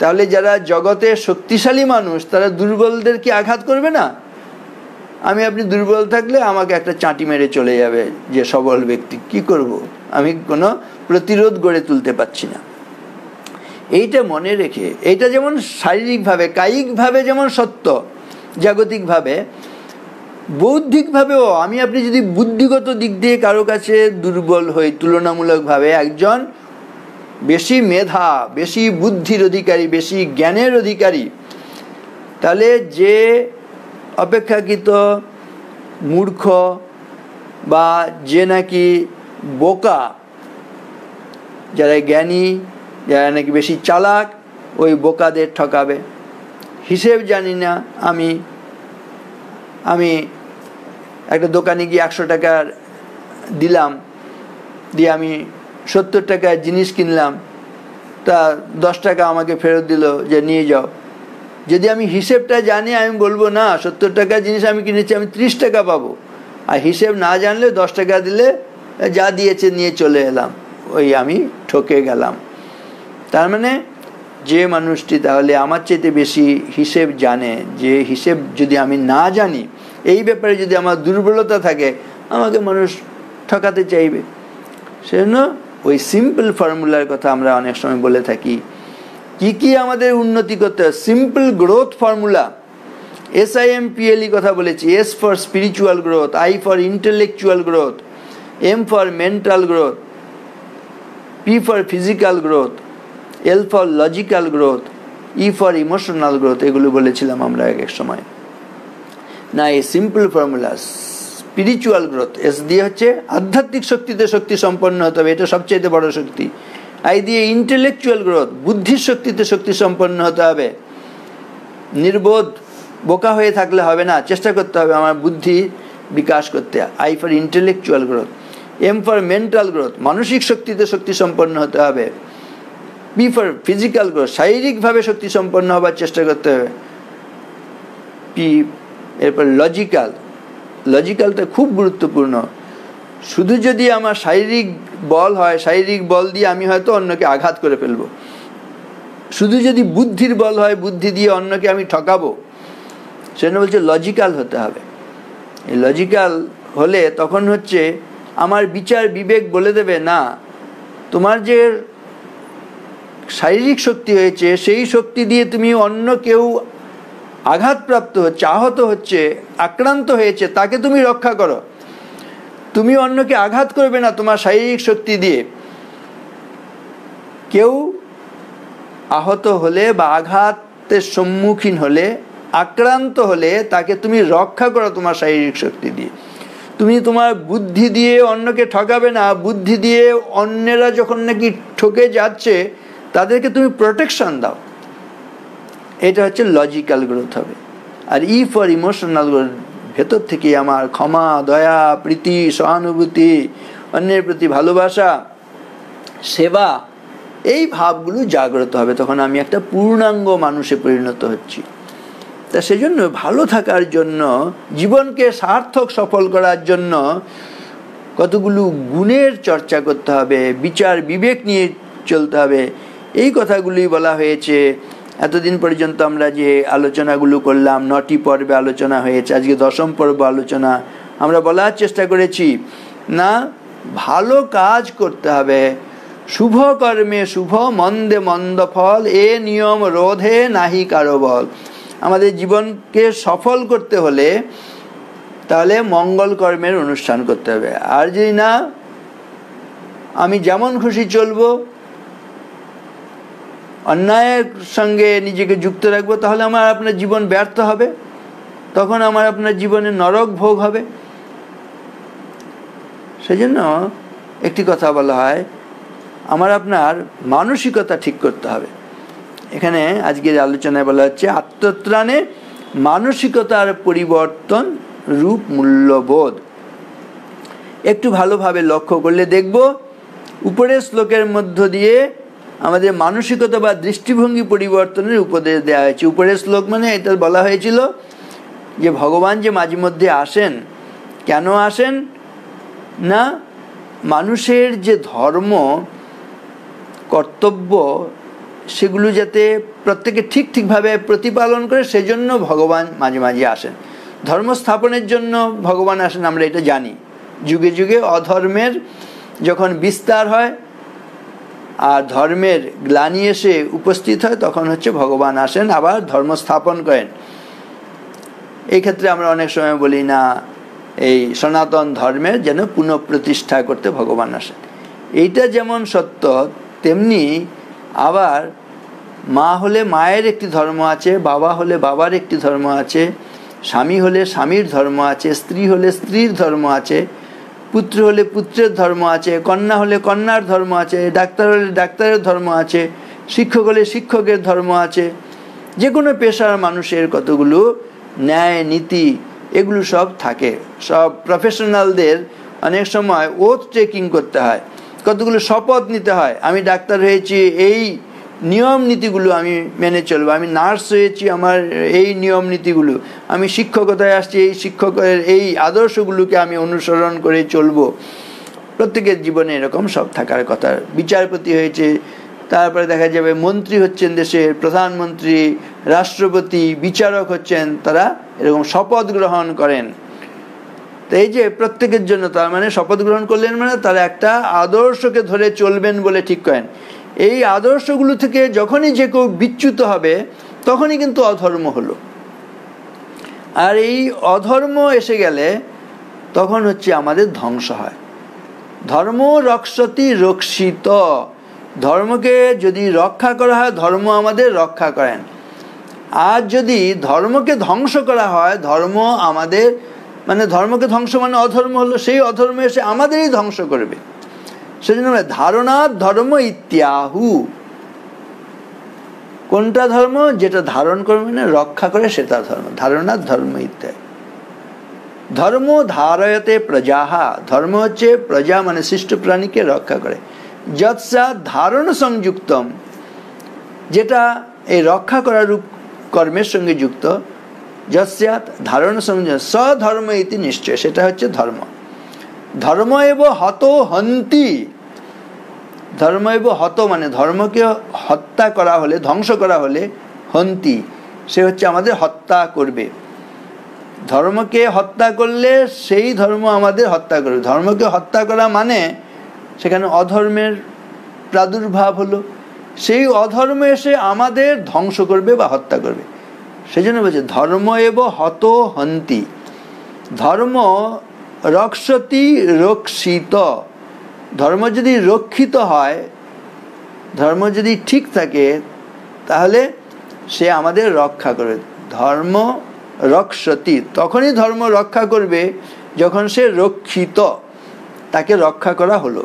তাহলে যারা জগতের শক্তিশালী মানুষ তারা দুর্বলদেরকে আঘাত করবে না? আপনি দুর্বল থাকলে আমাকে একটা চাঁটি মেরে চলে যাবে যে সবল ব্যক্তি, কি করব? আমি কোনো প্রতিরোধ গড়ে তুলতে পারছি না। এইটা মনে রেখে, এইটা যেমন শারীরিকভাবে কায়িকভাবে যেমন সত্য, জাগতিকভাবে বৌদ্ধিকভাবেও আপনি যদি বুদ্ধিগত দিক দিয়ে কারো কাছে দুর্বল হই, তুলনামূলকভাবে একজন বেশি মেধা, বেশি বুদ্ধির অধিকারী, বেশি জ্ঞানের অধিকারী, তাহলে যে অপেক্ষাকৃত মূর্খ বা যে নাকি বোকা, যারা জ্ঞানী, যারা নাকি বেশি চালাক, ওই বোকাদের ঠকাবে। হিসেব জানি না, আমি একটা দোকানে গিয়ে 100 টাকা দিলাম, দিয়ে আমি 70 টাকার জিনিস কিনলাম, তা 10 টাকা আমাকে ফেরত দিল যে নিয়ে যাও। যদি আমি হিসেবটা জানি, আমি বলবো না 70 টাকার জিনিস আমি কিনেছি, আমি 30 টাকা পাবো। আর হিসেব না জানলে 10 টাকা দিলে যা দিয়েছে নিয়ে চলে এলাম, ওই আমি ঠকে গেলাম। তার মানে যে মানুষটি তাহলে আমার চাইতে বেশি হিসেব জানে, যে হিসেব যদি আমি না জানি, এই ব্যাপারে যদি আমার দুর্বলতা থাকে, আমাকে মানুষ ঠকাতে চাইবে। সেজন্য ওই সিম্পল ফর্মুলার কথা আমরা অনেক সময় বলে থাকি। কি আমাদের উন্নতি করতে হয়? Simple growth formula. SIMPLE কথা বলেছি। S for spiritual growth, I for intellectual growth, M for mental growth, P for physical growth, L for logical growth, E for emotional growth. এগুলো বলেছিলাম আমরা এক সময়। না এই simple formula spiritual growth, S দিয়ে হচ্ছে আধ্যাত্মিক শক্তিতে শক্তি সম্পন্ন হতে হবে, এটা সবচেয়ে বড় শক্তি। আই দিয়ে ইন্টেলেকচুয়াল গ্রোথ, বুদ্ধির শক্তিতে শক্তি সম্পন্ন হতে হবে। নির্বোধ বোকা হয়ে থাকলে হবে না, চেষ্টা করতে হবে আমার বুদ্ধি বিকাশ করতে। I for intellectual growth, M for mental growth, মানসিক শক্তিতে শক্তি সম্পন্ন হতে হবে। পি ফর ফিজিক্যাল গ্রোথ, শারীরিকভাবে শক্তি সম্পন্ন হবার চেষ্টা করতে হবে। পি এরপর লজিক্যাল, লজিক্যালটা খুব গুরুত্বপূর্ণ। শুধু যদি আমার শারীরিক বল হয়, শারীরিক বল দিয়ে আমি হয়তো অন্যকে আঘাত করে ফেলবো। শুধু যদি বুদ্ধির বল হয়, বুদ্ধি দিয়ে অন্যকে আমি ঠকাবো। সেজন্য বলছে লজিক্যাল হতে হবে। এই লজিক্যাল হলে তখন হচ্ছে আমার বিচার বিবেক বলে দেবে, না তোমার যে শারীরিক শক্তি হয়েছে সেই শক্তি দিয়ে তুমি অন্য কেউ আঘাতপ্রাপ্ত হচ্ছে, আহত হচ্ছে, আক্রান্ত হয়েছে, তাকে তুমি রক্ষা করো। তুমি অন্যকে আঘাত করবে না তোমার শারীরিক শক্তি দিয়ে। কেউ আহত হলে বা আঘাতের সম্মুখীন হলে, আক্রান্ত হলে তাকে তুমি রক্ষা করো তোমার শারীরিক শক্তি দিয়ে। তুমি তোমার বুদ্ধি দিয়ে অন্যকে ঠকাবে না, বুদ্ধি দিয়ে অন্যেরা যখন নাকি ঠকে যাচ্ছে তাদেরকে তুমি প্রোটেকশন দাও। এটা হচ্ছে লজিক্যাল গ্রোথ হবে। আর ই ফর ইমোশনাল গ্রোথ, ভেতর থেকে আমার ক্ষমা, দয়া, প্রীতি, সহানুভূতি, অন্যের প্রতি ভালোবাসা, সেবা, এই ভাবগুলো জাগ্রত হবে। তখন আমি একটা পূর্ণাঙ্গ মানুষে পরিণত হচ্ছি। তা সেজন্য ভালো থাকার জন্য, জীবনকে সার্থক সফল করার জন্য কতগুলো গুণের চর্চা করতে হবে, বিচার বিবেক নিয়ে চলতে হবে। এই কথাগুলি বলা হয়েছে। এতদিন পর্যন্ত আমরা যে আলোচনাগুলো করলাম, 9টি পর্বে আলোচনা হয়েছে, আজকে 10ম পর্ব আলোচনা। আমরা বলার চেষ্টা করেছি না, ভালো কাজ করতে হবে, শুভ কর্মে শুভ, মন্দে মন্দ ফল, এ নিয়ম রোধে নাহি কারো বল। আমাদের জীবনকে সফল করতে হলে তাহলে মঙ্গল কর্মের অনুষ্ঠান করতে হবে। আর যদি না আমি যেমন খুশি চলবো, অন্যায়ের সঙ্গে নিজেকে যুক্ত রাখবো, তাহলে আমার আপনার জীবন ব্যর্থ হবে। তখন আমার আপনার জীবনে নরক ভোগ হবে। সেজন্য একটি কথা বলা হয়, আমার আপনার মানসিকতা ঠিক করতে হবে। এখানে আজকের আলোচনায় বলা হচ্ছে আত্মত্রাণে মানসিকতার পরিবর্তন রূপ মূল্যবোধ। একটু ভালোভাবে লক্ষ্য করলে দেখব উপরের শ্লোকের মধ্য দিয়ে আমাদের মানসিকতা বা দৃষ্টিভঙ্গি পরিবর্তনের উপদেশ দেওয়া হয়েছে। উপরের শ্লোক মানে এটা বলা হয়েছিল যে ভগবান যে মাঝে মধ্যে আসেন, কেন আসেন না, মানুষের যে ধর্ম কর্তব্য সেগুলো যাতে প্রত্যেকে ঠিকভাবে প্রতিপালন করে, সেজন্য ভগবান মাঝে মাঝে আসেন। ধর্ম স্থাপনের জন্য ভগবান আসেন আমরা এটা জানি। যুগে যুগে অধর্মের যখন বিস্তার হয় আর ধর্মের গ্লানি এসে উপস্থিত হয়, তখন হচ্ছে ভগবান আসেন, আবার ধর্ম স্থাপন করেন। এই ক্ষেত্রে আমরা অনেক সময় বলি না, এই সনাতন ধর্মের যেন পুনঃপ্রতিষ্ঠা করতে ভগবান আসেন। এইটা যেমন সত্য, তেমনি আবার মা হলে মায়ের একটি ধর্ম আছে, বাবা হলে বাবার একটি ধর্ম আছে, স্বামী হলে স্বামীর ধর্ম আছে, স্ত্রী হলে স্ত্রীর ধর্ম আছে, পুত্র হলে পুত্রের ধর্ম আছে, কন্যা হলে কন্যার ধর্ম আছে, ডাক্তার হলে ডাক্তারের ধর্ম আছে, শিক্ষক হলে শিক্ষকের ধর্ম আছে। যে কোনো পেশার মানুষের কতগুলো ন্যায় নীতি এগুলো সব থাকে। সব প্রফেশনালদের অনেক সময় ওথ টেকিং করতে হয়, কতগুলো শপথ নিতে হয়। আমি ডাক্তার হয়েছি, এই নিয়ম নীতিগুলো আমি মেনে চলবো। আমি নার্স হয়েছি, আমার এই নিয়ম নীতিগুলো। আমি শিক্ষকতায় আসছি, এই শিক্ষকের এই আদর্শগুলোকে আমি অনুসরণ করে চলবো। প্রত্যেকের জীবনে এরকম সব থাকার কথা। বিচারপতি হয়েছে, তারপরে দেখা যাবে মন্ত্রী হচ্ছেন দেশের, প্রধানমন্ত্রী, রাষ্ট্রপতি, বিচারক হচ্ছেন, তারা এরকম শপথ গ্রহণ করেন। তো এই যে প্রত্যেকের জন্য, তার মানে শপথ গ্রহণ করলেন মানে তারা একটা আদর্শকে ধরে চলবেন বলে ঠিক করেন। এই আদর্শগুলো থেকে যখনই যে কেউ বিচ্যুত হবে তখনই কিন্তু অধর্ম হলো। আর এই অধর্ম এসে গেলে তখন হচ্ছে আমাদের ধ্বংস হয়। ধর্ম রক্ষতি রক্ষিত, ধর্মকে যদি রক্ষা করা হয় ধর্ম আমাদের রক্ষা করেন। আর যদি ধর্মকে ধ্বংস করা হয়, ধর্ম আমাদের মানে ধর্মকে ধ্বংস মানে অধর্ম হলো, সেই অধর্ম এসে আমাদেরই ধ্বংস করবে। সেজন্য ধারণার ধর্ম ইত্যাহু। কোনটা ধর্ম? যেটা ধারণ করবে না, রক্ষা করে, সেটা ধর্ম। ধারণার ধর্ম ইত্যাদি। ধর্ম ধারয়তে প্রজাহা। ধর্ম হচ্ছে প্রজা মানে সৃষ্ট প্রাণীকে রক্ষা করে। যৎসা ধারণ সংযুক্তম, যেটা এই রক্ষা করার রূপ কর্মের সঙ্গে যুক্ত। যস্যাৎ ধারণ সংযুক্ত সধর্ম ইতি নিশ্চয়, সেটা হচ্ছে ধর্ম। ধর্ম এব হত হন্তি। ধর্ম এব হত মানে ধর্মকে হত্যা করা হলে, ধ্বংস করা হলে, হন্তি সে হচ্ছে আমাদের হত্যা করবে। ধর্মকে হত্যা করলে সেই ধর্ম আমাদের হত্যা করবে। ধর্মকে হত্যা করা মানে সেখানে অধর্মের প্রাদুর্ভাব হলো, সেই অধর্ম এসে আমাদের ধ্বংস করবে বা হত্যা করবে। সেই জন্য বলছে ধর্ম এব হত হন্তি। ধর্ম রক্ষতি রক্ষিত। ধর্ম যদি রক্ষিত হয়, ধর্ম যদি ঠিক থাকে, তাহলে সে আমাদের রক্ষা করবে। ধর্ম রক্ষতি, তখনই ধর্ম রক্ষা করবে যখন সে রক্ষিত, তাকে রক্ষা করা হলো।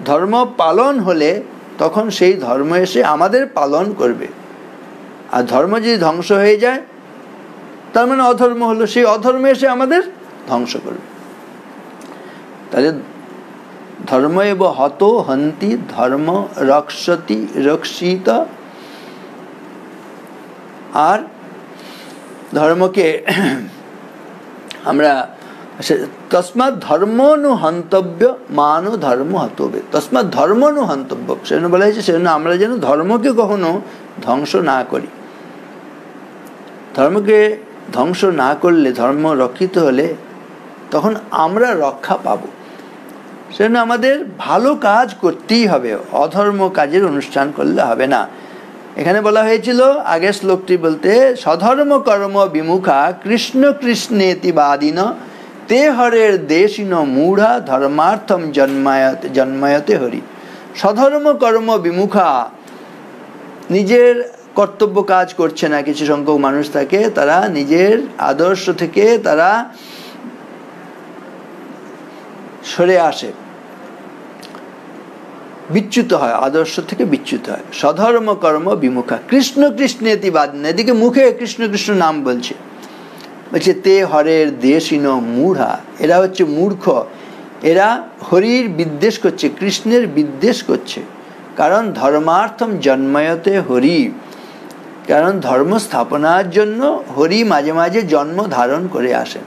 ধর্ম পালন হলে তখন সেই ধর্ম এসে আমাদের পালন করবে। আর ধর্ম যদি ধ্বংস হয়ে যায়, তার মানে অধর্ম হলো, সেই অধর্ম এসে আমাদের ধ্বংস করবে। তাহলে ধর্ম এব হত হন্তি, ধর্ম রক্ষতি রক্ষিত। আর ধর্মকে আমরা তস্মাৎ ধর্মনু হন্তব্য মানো ধর্ম হতবে। তস্মাৎ ধর্মনু হন্তব্য, সেজন্য বলা হয়েছে সেজন্য আমরা যেন ধর্মকে কখনো ধ্বংস না করি। ধর্মকে ধ্বংস না করলে, ধর্ম রক্ষিত হলে তখন আমরা রক্ষা পাব। সেজন্য আমাদের ভালো কাজ করতেই হবে, অধর্ম কাজের অনুষ্ঠান করলে হবে না। এখানে বলা হয়েছিল আগের শ্লোকটি বলতে, সধর্ম কর্ম বিমুখা কৃষ্ণ কৃষ্ণেতি বাদিন তে হরের দেশিন মূঢ়া ধর্মার্থম জন্মায়তে হরি। সধর্ম কর্ম বিমুখা, নিজের কর্তব্য কাজ করছে না কিছু সংখ্যক মানুষ থাকে, তারা নিজের আদর্শ থেকে তারা সরে আসে, বিচ্যুত হয়, আদর্শ থেকে বিচ্যুত হয়। সধর্ম কর্ম বিমুখা কৃষ্ণ কৃষ্ণেতি বাদিন, এদিকে মুখে কৃষ্ণ কৃষ্ণ নাম বলছে, বলছে তে হরের দেশিন মূঢ়া, এরা হচ্ছে মূর্খ, এরা হরির বিদ্বেষ করছে, কৃষ্ণের বিদ্বেষ করছে। কারণ ধর্মার্থম জন্মায়তে হরি, কারণ ধর্ম স্থাপনার জন্য হরি মাঝে মাঝে জন্ম ধারণ করে আসেন।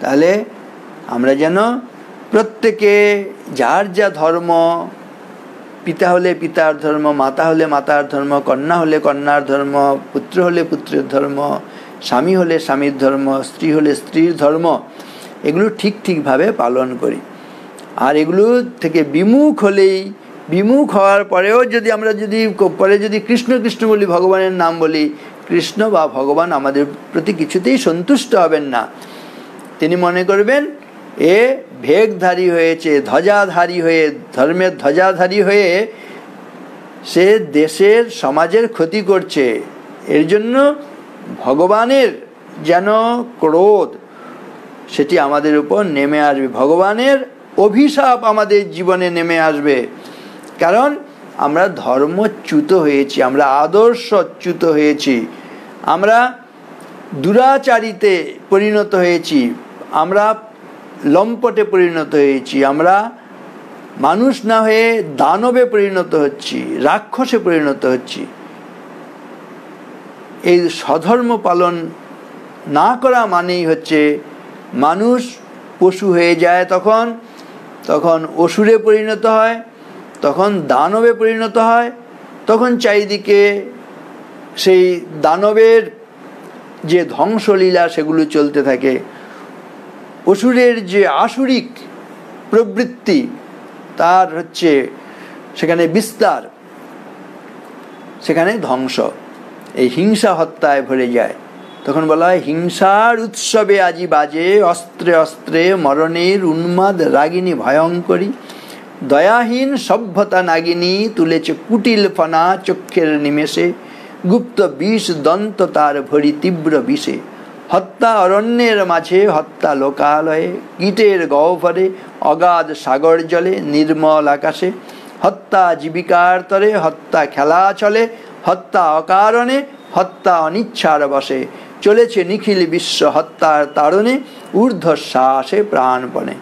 তাহলে আমরা যেন প্রত্যেকে যার যা ধর্ম, পিতা হলে পিতার ধর্ম, মাতা হলে মাতার ধর্ম, কন্যা হলে কন্যার ধর্ম, পুত্র হলে পুত্রের ধর্ম, স্বামী হলে স্বামীর ধর্ম, স্ত্রী হলে স্ত্রীর ধর্ম, এগুলো ঠিক ঠিকভাবে পালন করি। আর এগুলো থেকে বিমুখ হলেই, বিমুখ হওয়ার পরেও যদি আমরা পরে যদি কৃষ্ণ কৃষ্ণ বলি, ভগবানের নাম বলি, কৃষ্ণ বা ভগবান আমাদের প্রতি কিছুতেই সন্তুষ্ট হবেন না। তিনি মনে করবেন এ ভেগধারী হয়েছে, ধ্বজাধারী হয়ে, ধর্মের ধ্বজাধারী হয়ে সে দেশের সমাজের ক্ষতি করছে। এর জন্য ভগবানের যেন ক্রোধ সেটি আমাদের উপর নেমে আসবে, ভগবানের অভিশাপ আমাদের জীবনে নেমে আসবে। কারণ আমরা ধর্মচ্যুত হয়েছি, আমরা আদর্শচ্যুত হয়েছি, আমরা দুরাচারিতে পরিণত হয়েছি, আমরা লম্পটে পরিণত হয়েছি, আমরা মানুষ না হয়ে দানবে পরিণত হচ্ছি, রাক্ষসে পরিণত হচ্ছি। এই স্বধর্ম পালন না করা মানেই হচ্ছে মানুষ পশু হয়ে যায়, তখন অসুরে পরিণত হয়, তখন দানবে পরিণত হয়, তখন চারিদিকে সেই দানবের যে ধ্বংসলীলা সেগুলো চলতে থাকে। অসুরের যে আসুরিক প্রবৃত্তি তার হচ্ছে সেখানে বিস্তার, সেখানে ধ্বংস, এই হিংসা হত্যায় ভরে যায়। তখন বলা হয় হিংসার উৎসবে আজি বাজে, অস্ত্রে অস্ত্রে মরণের উন্মাদ রাগিনী ভয়ঙ্করী, দয়াহীন সভ্যতা নাগিনী তুলেছে কুটিল ফনা চক্ষের নিমেষে, গুপ্ত বিষ দন্ত তার ভরি তীব্র বিষে, হত্যা অরণ্যের মাঝে, হত্যা লোকালয়ে, কীটের গহ্বরে, অগাধ সাগর জলে, নির্মল আকাশে, হত্যা জীবিকার তরে, হত্যা খেলা চলে, হত্যা অকারণে, হত্যা অনিচ্ছার বসে, চলেছে নিখিল বিশ্ব হত্যার তাড়নে, ঊর্ধ্বশ্বাসে প্রাণপণে।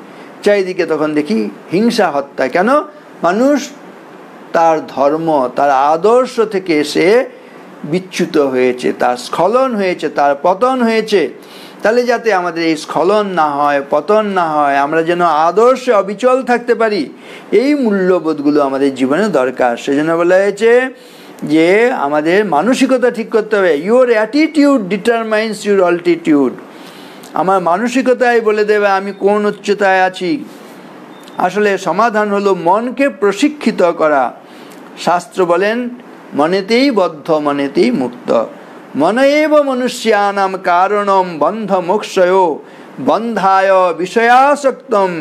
চারিদিকে তখন দেখি হিংসা, হত্যা। কেন? মানুষ তার ধর্ম, তার আদর্শ থেকে সে বিচ্যুত হয়েছে, তার স্খলন হয়েছে, তার পতন হয়েছে। তাহলে যাতে আমাদের এই স্খলন না হয়, পতন না হয়, আমরা যেন আদর্শে অবিচল থাকতে পারি, এই মূল্যবোধগুলো আমাদের জীবনে দরকার। সেজন্য বলা হয়েছে যে আমাদের মানসিকতা ঠিক করতে হবে। Your attitude determines your altitude. আমার মানসিকতাই বলে দেবে আমি কোন উচ্চতায় আছি। আসলে সমাধান হলো মনকে প্রশিক্ষিত করা। শাস্ত্র বলেন মনেতেই বদ্ধ মনেতেই মুক্ত, মনএব মনুষ্যানাম কারণম বন্ধ মোক্ষয়, বন্ধায় বিষয়াসক্তম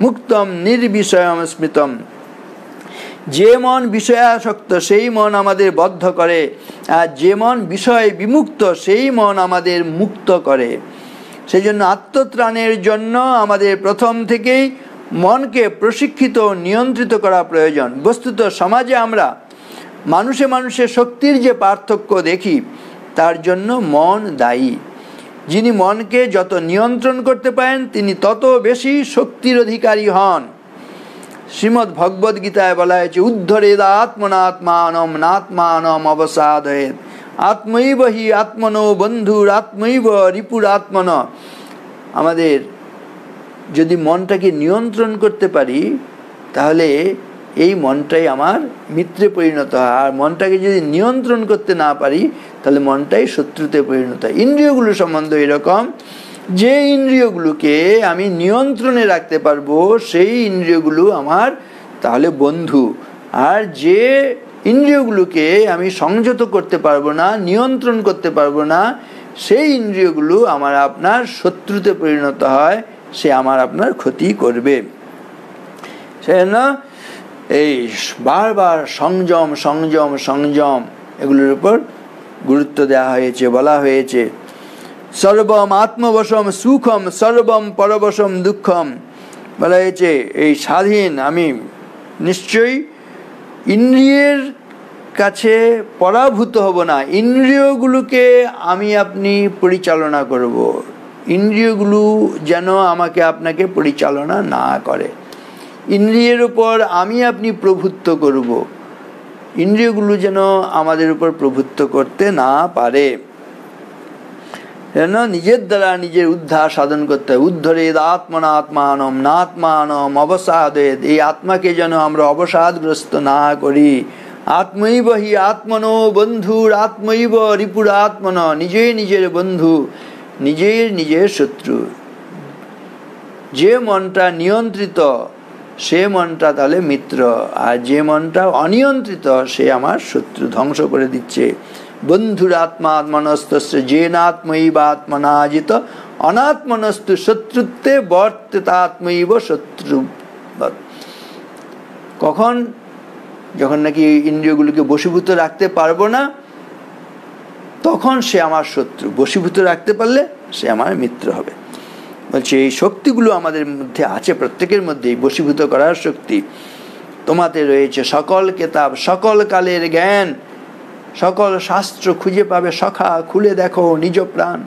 মুক্তম নির্বিষয়ম স্মৃতম। যে মন বিষয়াসক্ত সেই মন আমাদের বদ্ধ করে, আর যে মন বিষয় বিমুক্ত সেই মন আমাদের মুক্ত করে। সেই জন্য আত্মত্রাণের জন্য আমাদের প্রথম থেকেই মনকে প্রশিক্ষিত নিয়ন্ত্রিত করা প্রয়োজন। বস্তুত সমাজে আমরা মানুষে মানুষে শক্তির যে পার্থক্য দেখি, তার জন্য মন দায়ী। যিনি মনকে যত নিয়ন্ত্রণ করতে পারেন তিনি তত বেশি শক্তির অধিকারী হন। শ্রীমদ্ ভগবদ গীতায় বলা হয়েছে উদ্ধরেদ আত্মনাত্মানম নাত্মানম অবসাদয়েদ, আত্মৈব হি আত্মনো বন্ধুর আত্মৈব রিপুর আত্মন। আমাদের যদি মনটাকে নিয়ন্ত্রণ করতে পারি তাহলে এই মনটাই আমার মিত্রে পরিণত হয়। আর মনটাকে যদি নিয়ন্ত্রণ করতে না পারি তাহলে মনটাই শত্রুতে পরিণত হয়। ইন্দ্রিয়গুলো সম্বন্ধে এরকম, যে ইন্দ্রিয়গুলোকে আমি নিয়ন্ত্রণে রাখতে পারবো সেই ইন্দ্রিয়গুলো আমার তাহলে বন্ধু, আর যে ইন্দ্রিয়গুলোকে আমি সংযত করতে পারবো না, নিয়ন্ত্রণ করতে পারবো না, সেই ইন্দ্রিয়গুলো আমার আপনার শত্রুতে পরিণত হয়, সে আমার আপনার ক্ষতি করবে। সেজন্য এই বারবার সংযম সংযম সংযম এগুলোর উপর গুরুত্ব দেওয়া হয়েছে। বলা হয়েছে সর্বম আত্মবশম সুখম সর্বম পরবশম দুঃখম। বলা হয়েছে এই স্বাধীন আমি নিশ্চয়ই ইন্দ্রিয়ের কাছে পরাভূত হব না, ইন্দ্রিয়গুলোকে আমি আপনি পরিচালনা করব, ইন্দ্রিয়গুলো যেন আমাকে আপনাকে পরিচালনা না করে, ইন্দ্রিয়ের উপর আমি আপনি প্রভুত্ব করব, ইন্দ্রিয়গুলো যেন আমাদের উপর প্রভুত্ব করতে না পারে। যেন নিজের দ্বারা নিজের উদ্ধার সাধন করতে হয়। উদ্ধরেদ আত্মনাত্মানম নাত্মানম অবসাদেদ, এই আত্মাকে যেন আমরা অবসাদগ্রস্ত না করি। আত্মৈব হি আত্মনো বন্ধুর আত্মৈব রিপুর আত্মন, নিজেই নিজের বন্ধু, নিজের নিজের শত্রু। যে মনটা নিয়ন্ত্রিত সে মনটা তাহলে মিত্র, আর যে মনটা অনিয়ন্ত্রিত সে আমার শত্রু, ধ্বংস করে দিচ্ছে। বন্ধুর আত্মাত্মনস্তস্য যেনাত্মৈব আত্মনাজিত অনাত্মনস্তু শত্রুত্বে বর্তেতাত্মৈব শত্রু। কখন? যখন নাকি ইন্দ্রিয়গুলোকে বশীভূত রাখতে পারবো না তখন সে আমার শত্রু, বশীভূত রাখতে পারলে সে আমার মিত্র হবে। বলছে এই শক্তিগুলো আমাদের মধ্যে আছে, প্রত্যেকের মধ্যেই বশীভূত করার শক্তি। তোমাতে রয়েছে সকল কেতাব, সকল কালের জ্ঞান, সকল শাস্ত্র খুঁজে পাবে সখা, খুলে দেখো নিজ প্রাণ।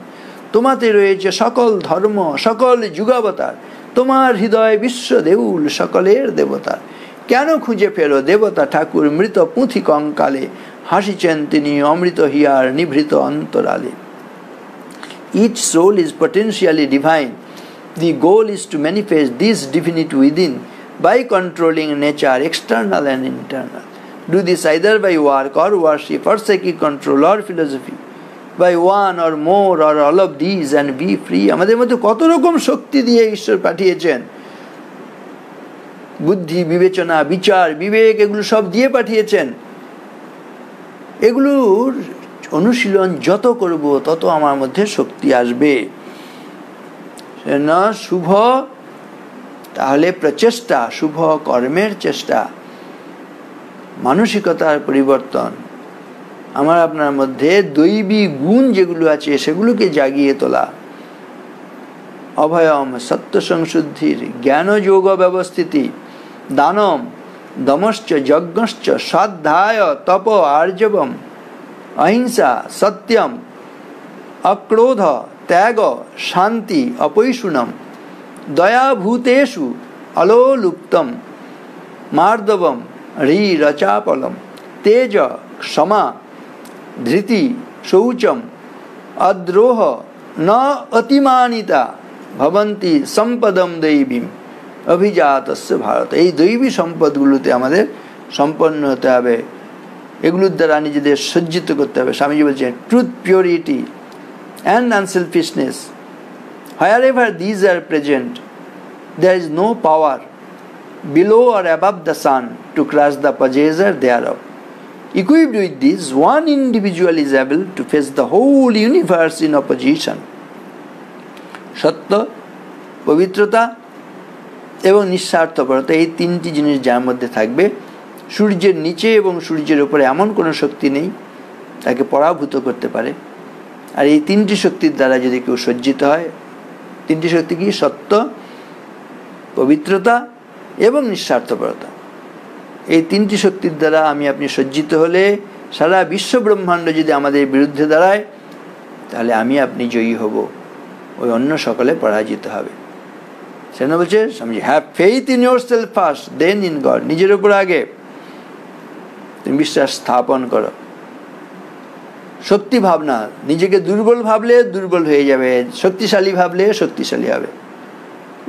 তোমাতে রয়েছে সকল ধর্ম, সকল যুগাবতার, তোমার হৃদয় বিশ্ব দেউল, সকলের দেবতা। কেন খুঁজে ফেরো দেবতা ঠাকুর মৃত পুঁথি কঙ্কালে, হাসিছেন তিনি অমৃত হিয়ার নিভৃত অন্তরালে। Each soul is potentially divine. The goal is to manifest this divinity within by controlling nature, external and internal. Do this either by work or worship or psychic control or philosophy, by one or more or all of these, and be free. আমাদের মধ্যে কত রকম শক্তি দিয়ে ঈশ্বর পাঠিয়েছেন, বুদ্ধি, বিবেচনা, বিচার, বিবেক, এগুলো সব দিয়ে পাঠিয়েছেন। এগুলোর অনুশীলন যত করব তত আমার মধ্যে শক্তি আসবে। না শুভ তাহলে প্রচেষ্টা, শুভ কর্মের চেষ্টা, মানসিকতার পরিবর্তন, আমার আপনার মধ্যে দৈবী গুণ যেগুলো আছে সেগুলোকে জাগিয়ে তোলা। অভয়ম সত্য সংশুদ্ধির জ্ঞান যোগ ব্যবস্থিতি দানম দমশ্চ যজ্ঞশ্চ স্বাধ্যায় তপ আর্জবম অহিংসা সত্যম অক্রোধ ত্যাগ শান্তি অপৈশুনম দয়াভূতেষু অলোলুপ্তম মার্দবম হ্রীরচাপলম তেজ ক্ষমা ধৃতি শৌচম অদ্রোহ ন অতিমানিতা ভবন্তি সম্পদম দৈবীম অভিজাতস্য ভারত। এই দৈবী সম্পদগুলোতে আমাদের সম্পন্ন হতে হবে, এগুলোর দ্বারা নিজেদের সজ্জিত করতে হবে। স্বামীজি বলছেন truth, purity and unselfishness, wherever these are present, there is no power below or above the sun to crush the possessor thereof. Equipped with this, one individual is able to face the whole universe in opposition. সত্য, পবিত্রতা এবং নিঃস্বার্থপরতা, এই তিনটি জিনিস যার মধ্যে থাকবে, সূর্যের নিচে এবং সূর্যের উপরে এমন কোনো শক্তি নেই তাকে পরাভূত করতে পারে। আর এই তিনটি শক্তির দ্বারা যদি কেউ সজ্জিত হয়, তিনটি শক্তি কি? সত্য, পবিত্রতা এবং নিঃস্বার্থপরতা। এই তিনটি শক্তির দ্বারা আমি আপনি সজ্জিত হলে সারা বিশ্ব ব্রহ্মাণ্ড যদি আমাদের বিরুদ্ধে দাঁড়ায়, তাহলে আমি আপনি জয়ী হব, ওই অন্য সকলে পরাজিত হবে। সেজন্য বলছে Swamiji, have faith in yourself first, then in God. নিজের উপর আগে তুমি বিশ্বাস স্থাপন করো। শক্তি ভাবনা, নিজেকে দুর্বল ভাবলে দুর্বল হয়ে যাবে, শক্তিশালী ভাবলে শক্তিশালী হবে।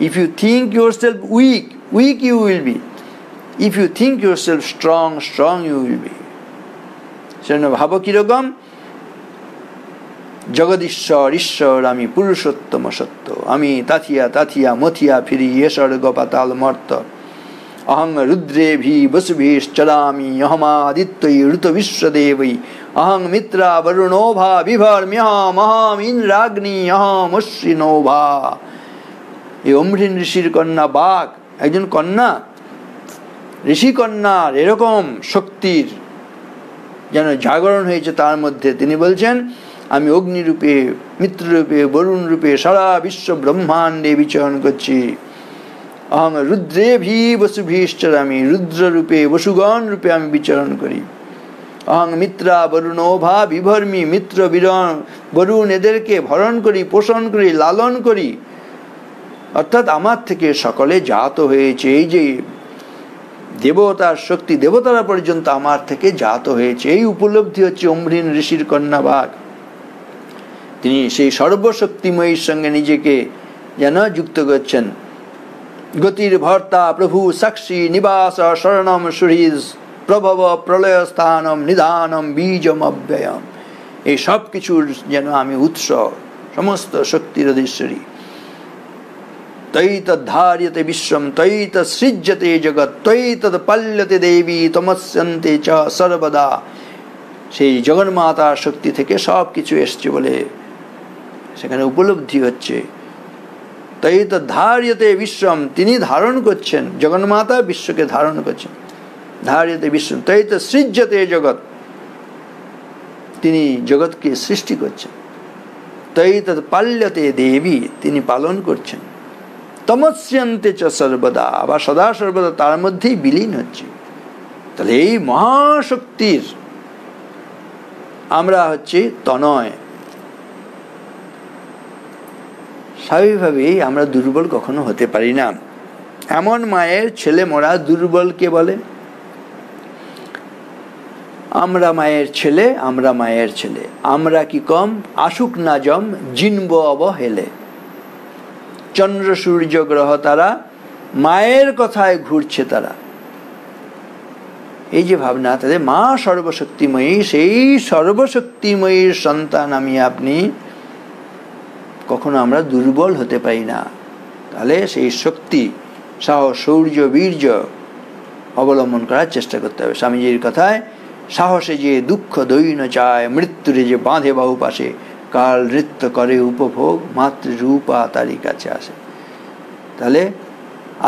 If you think yourself weak, weak you will be. If you think yourself strong, strong you will be. সেজন্য ভাবো কিরকম? জগদীশ্বর ঈশ্বর, আমি পুরুষোত্তম সত্য, আমি তাথিয়া তাথিয়া মথিয়া ফিরি এ স্বর্গ পাতাল মর্ত। অহং রুদ্রে ভি বসুভিশ্চরামি অহমাদিত্যৈ ঋত বিশ্বদেবৈ অহং মিত্রা বরুণোভা বিভর্ম্যহম অহম ইন্দ্রাগ্নি অহম অশ্বিনোভা। এই অম্রিন ঋষির কন্যা বাঘ, একজন কন্যা, ঋষি কন্যার এরকম শক্তির যেন জাগরণ হয়েছে তার মধ্যে। তিনি বলছেন, আমি অগ্নিরূপে, মিত্ররূপে, বরুণ রূপে সারা বিশ্ব ব্রহ্মাণ্ডে বিচরণ করছি। অহং রুদ্রে ভি বসুভিশ্চরামি, রুদ্র রূপে, বসুগণ রূপে আমি বিচরণ করি। অহং মিত্রা বরুণোভা বিভর্মি, মিত্র বরুণ এদেরকে ভরণ করি, পোষণ করি, লালন করি। অর্থাৎ আমার থেকে সকলে জাত হয়েছে। এই যে দেবতার শক্তি, দেবতারা পর্যন্ত আমার থেকে জাত হয়েছে, এই উপলব্ধি হচ্ছে অম্রিন ঋষির কন্যা বাঘ। তিনি সেই সর্বশক্তিময়ীর সঙ্গে নিজেকে যেন যুক্ত করছেন। গতির ভর্তা প্রভু সাক্ষী নিবাস শরণম সুহৃদ প্রভব প্রলয় স্থানম নিধানম বীজম অব্যয়ম। এই সব কিছুর যেন আমি উৎস, সমস্ত শক্তির অধীশ্বরী। তৈতদ্ধার্যতে বিশ্বম তৈতৎসৃজ্যতে জগৎ তৈতৎপল্যতে দেবী তমস্যন্তে চ সর্বদা। সেই জগন্মাতার শক্তি থেকে সব কিছু এসছে বলে সেখানে উপলব্ধি হচ্ছে। তৈতদ্ধার্যতে বিশ্বম, তিনি ধারণ করছেন, জগন্মাতা বিশ্বকে ধারণ করছেন। ধার্যতে বিশ্বম তৈতৎসৃজ্যতে জগৎ, তিনি জগৎকে সৃষ্টি করছেন। তৈতৎপল্যতে দেবী, তিনি পালন করছেন। তমস্যন্তে চ সর্বদা, আবার সদা সর্বদা তার মধ্যেই বিলীন হচ্ছে। তাহলে এই মহাশক্তির আমরা হচ্ছে তনয়। স্বাভাবিকভাবেই আমরা দুর্বল কখনো হতে পারি না। এমন মায়ের ছেলে মোরা দুর্বল কে বলে? আমরা মায়ের ছেলে, আমরা মায়ের ছেলে, আমরা কি কম? আসুক না জম জিনব অবহেলে। চন্দ্র সূর্য গ্রহ তারা মায়ের কথায় ঘুরছে তারা। এই যে ভাবনা, তাদের মা সর্বশক্তিময়ী, সেই সর্বশক্তিময়ীর সন্তান আমি আপনি, কখনো আমরা দুর্বল হতে পারি না। তাহলে সেই শক্তি, সাহস, শৌর্য, বীর্য অবলম্বন করার চেষ্টা করতে হবে। স্বামীজির কথায়, সাহসে যে দুঃখ দৈন চায়, মৃত্যুরে যে বাঁধে বাহু পাশে, কাল নৃত্য করে উপভোগ, মাতৃরূপা তারই কাছে আসে। তাহলে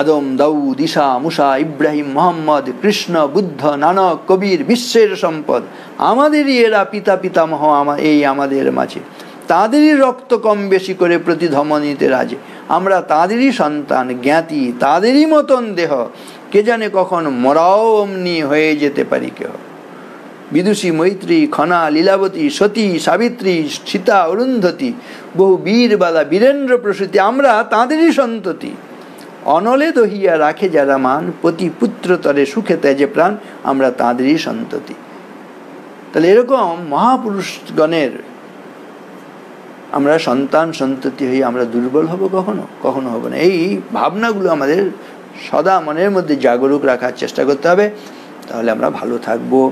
আদম, দাউদ, ঈসা, মুসা, ইব্রাহিম, মোহাম্মদ, কৃষ্ণ, বুদ্ধ, নানক, কবির, বিশ্বের সম্পদ আমাদেরই এরা, পিতা পিতামহ এই আমাদের মাঝে। তাঁদেরই রক্ত কম বেশি করে প্রতি ধমনীতে রাজে, আমরা তাঁদেরই সন্তান জ্ঞাতি, তাঁদেরই মতন দেহ, কে জানে কখন মরাও অমনি হয়ে যেতে পারি কেহ। বিদুষী, মৈত্রী, খনা, লীলাবতী, সতী, সাবিত্রী, সীতা, অরুন্ধতী, বহু বীরবালা, বীরেন্দ্র প্রসূতি, আমরা তাঁদেরই সন্ততি। অনলে দহিয়া রাখে যারা মান, পতি পুত্র তরে সুখে ত্যাজে প্রাণ, আমরা তাঁদেরই সন্ততি। তাহলে এরকম মহাপুরুষগণের আমরা সন্তান সন্ততি হয়ে আমরা দুর্বল হব কখনো? কখনো হব না। এই ভাবনাগুলো আমাদের সদা মনের মধ্যে জাগরুক রাখার চেষ্টা করতে হবে, তাহলে আমরা ভালো থাকব,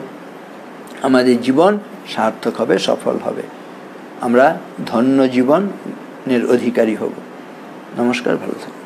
আমাদের জীবন সার্থক হবে, সফল হবে, আমরা ধন্য জীবনের অধিকারী হব। নমস্কার, ভালো থাকবেন।